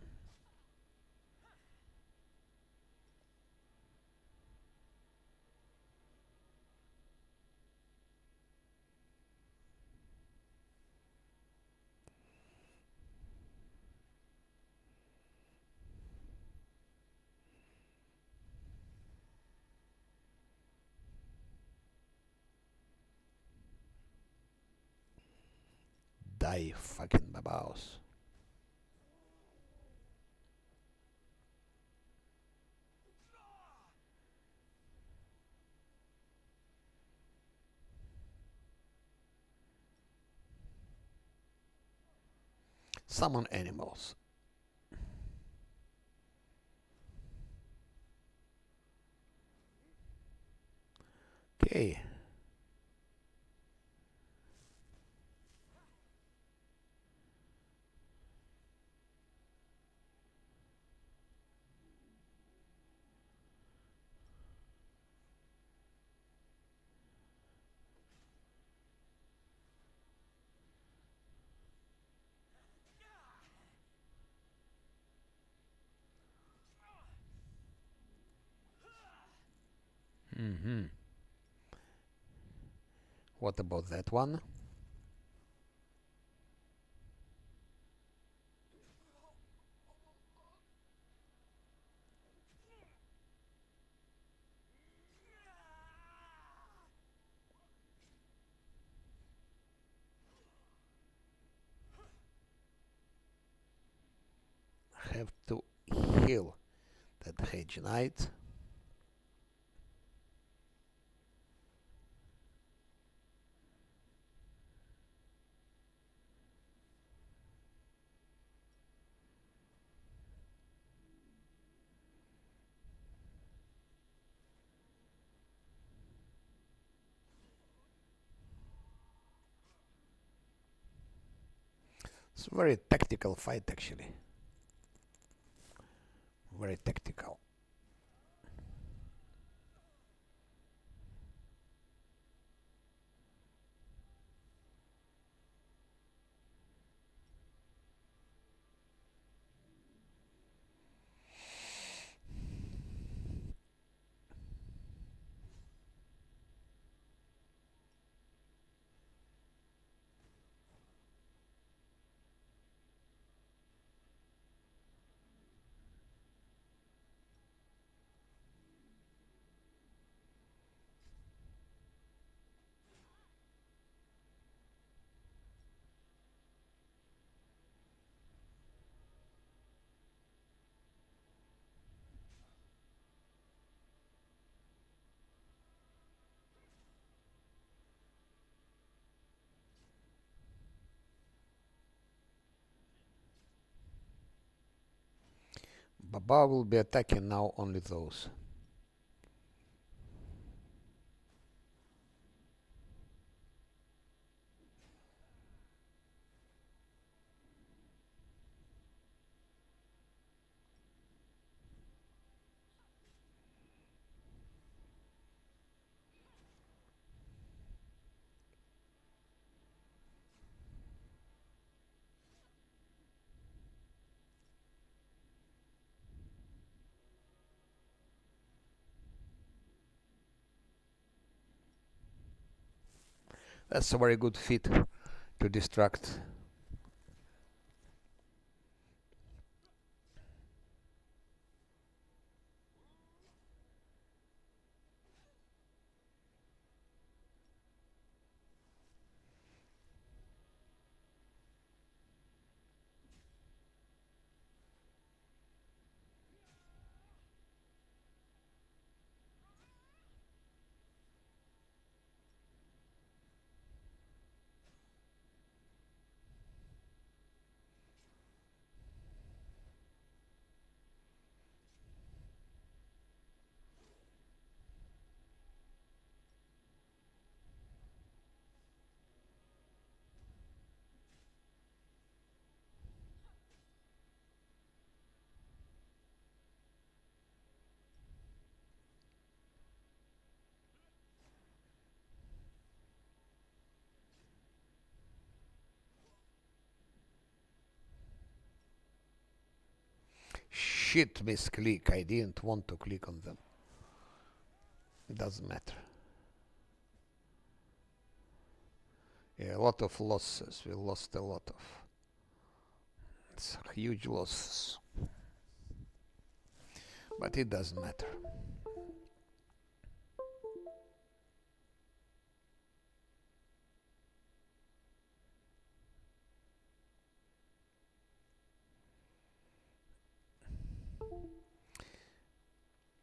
Die, fucking babaos. Summon animals. Okay. Mm-hmm. What about that one? Have to heal that hedge knight. It's a very tactical fight actually. Very tactical. Baba will be attacking now only those. That's a very good feat to distract. shit, misclick. I didn't want to click on them. It doesn't matter. Yeah, a lot of losses. We lost a lot of. It's huge losses. But it doesn't matter.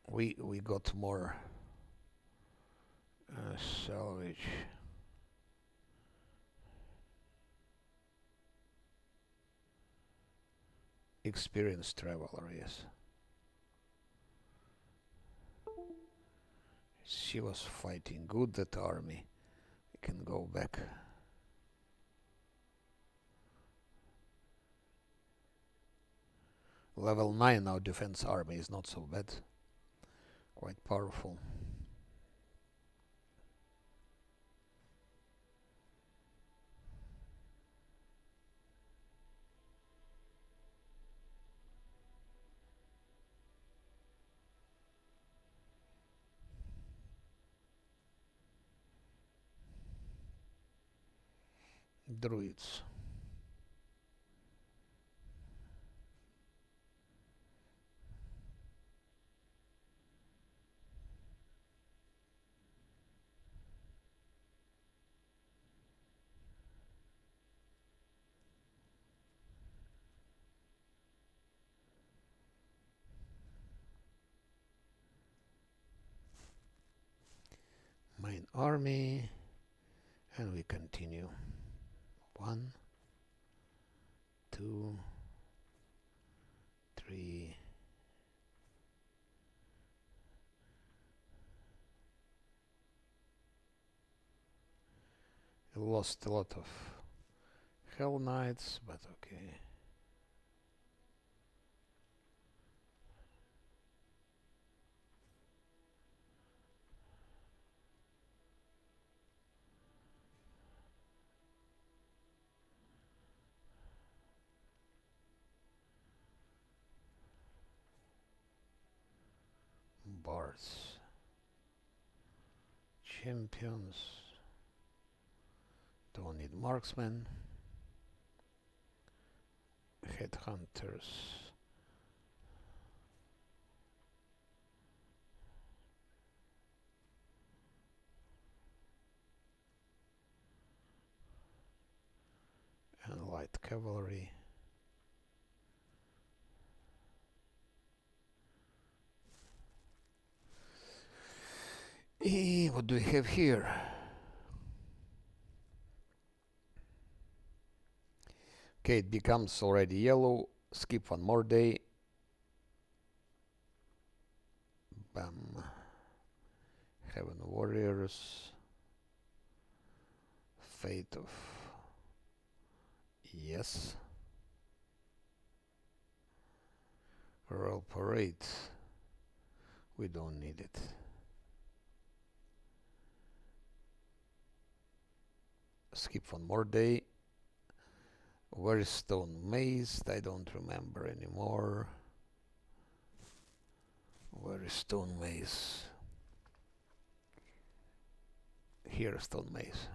We got more salvage. Experienced traveler, yes. She was fighting good, that army. We can go back. Level 9 now, defense army is not so bad. Quite powerful. Druids. Main army, and we continue. 1, 2, 3. We lost a lot of Hell Knights, but okay. Bards. Champions. Don't need marksmen. Headhunters. And light cavalry. What do we have here? Okay, it becomes already yellow. Skip one more day. Bam. Heaven Warriors. Fate of... Yes. Royal Parade. We don't need it. Skip one more day. Where is Stone Maze? I don't remember anymore. Where is Stone Maze? Here, Stone Maze.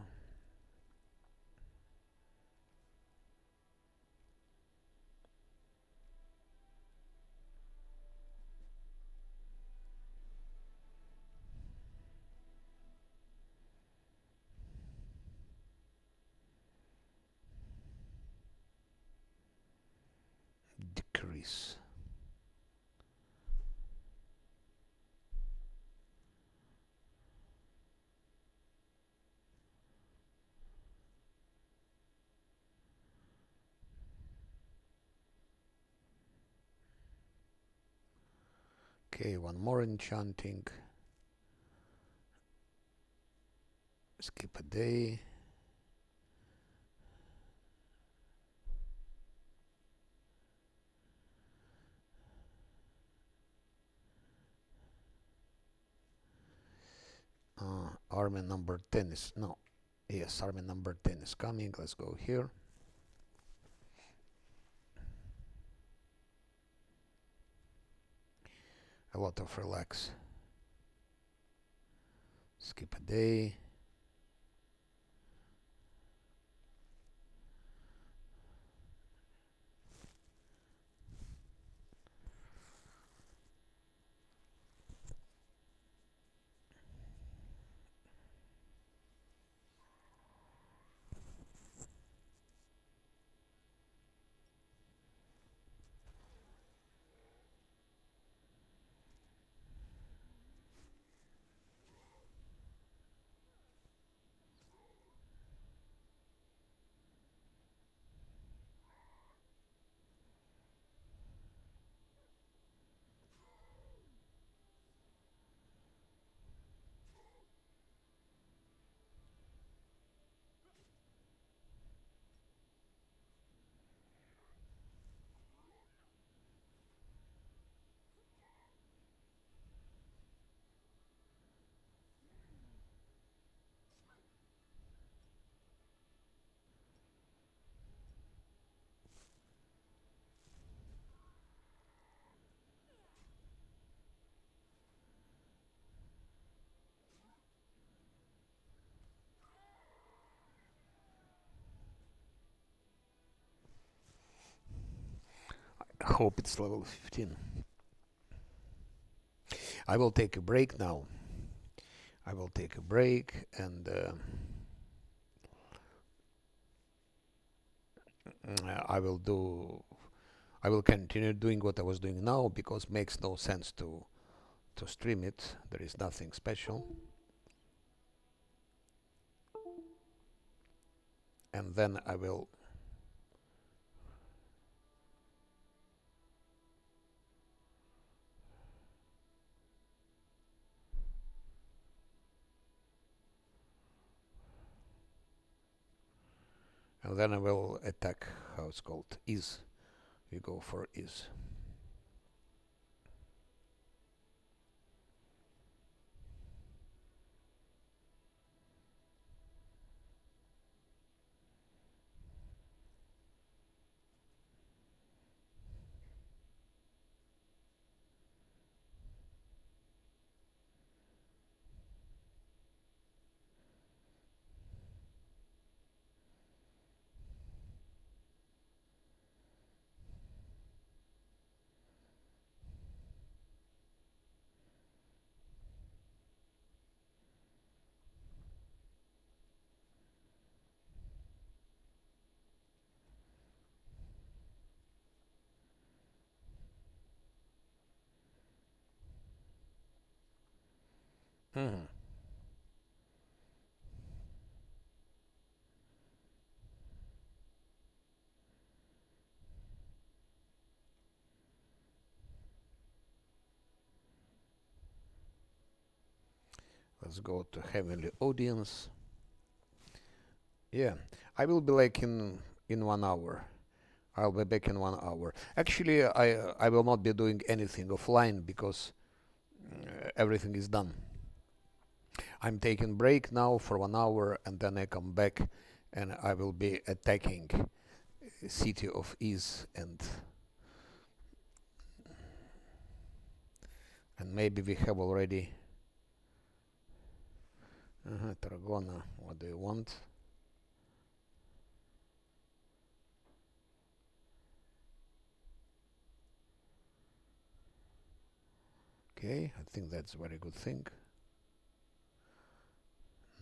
Decrease. Okay, one more enchanting. Skip a day. Army number 10 is... No. Yes, army number 10 is coming. Let's go here. a lot of relax. Skip a day. I hope it's level 15. I will take a break now. I will take a break and I will continue doing what I was doing now because makes no sense to stream it. There is nothing special. And then I will attack how it's called is. We go for is. Mhm. Let's go to heavenly audience. Yeah, I will be like in 1 hour. I'll be back in 1 hour. Actually, I will not be doing anything offline because everything is done. I'm taking break now for 1 hour and then I come back and I will be attacking city of Is and maybe we have already Tarragona. What do you want? Okay, I think that's a very good thing.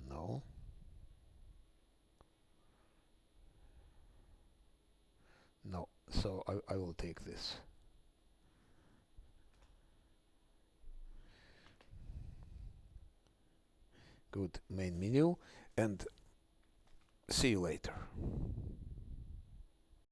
No. No. So I will take this. Good main menu and see you later.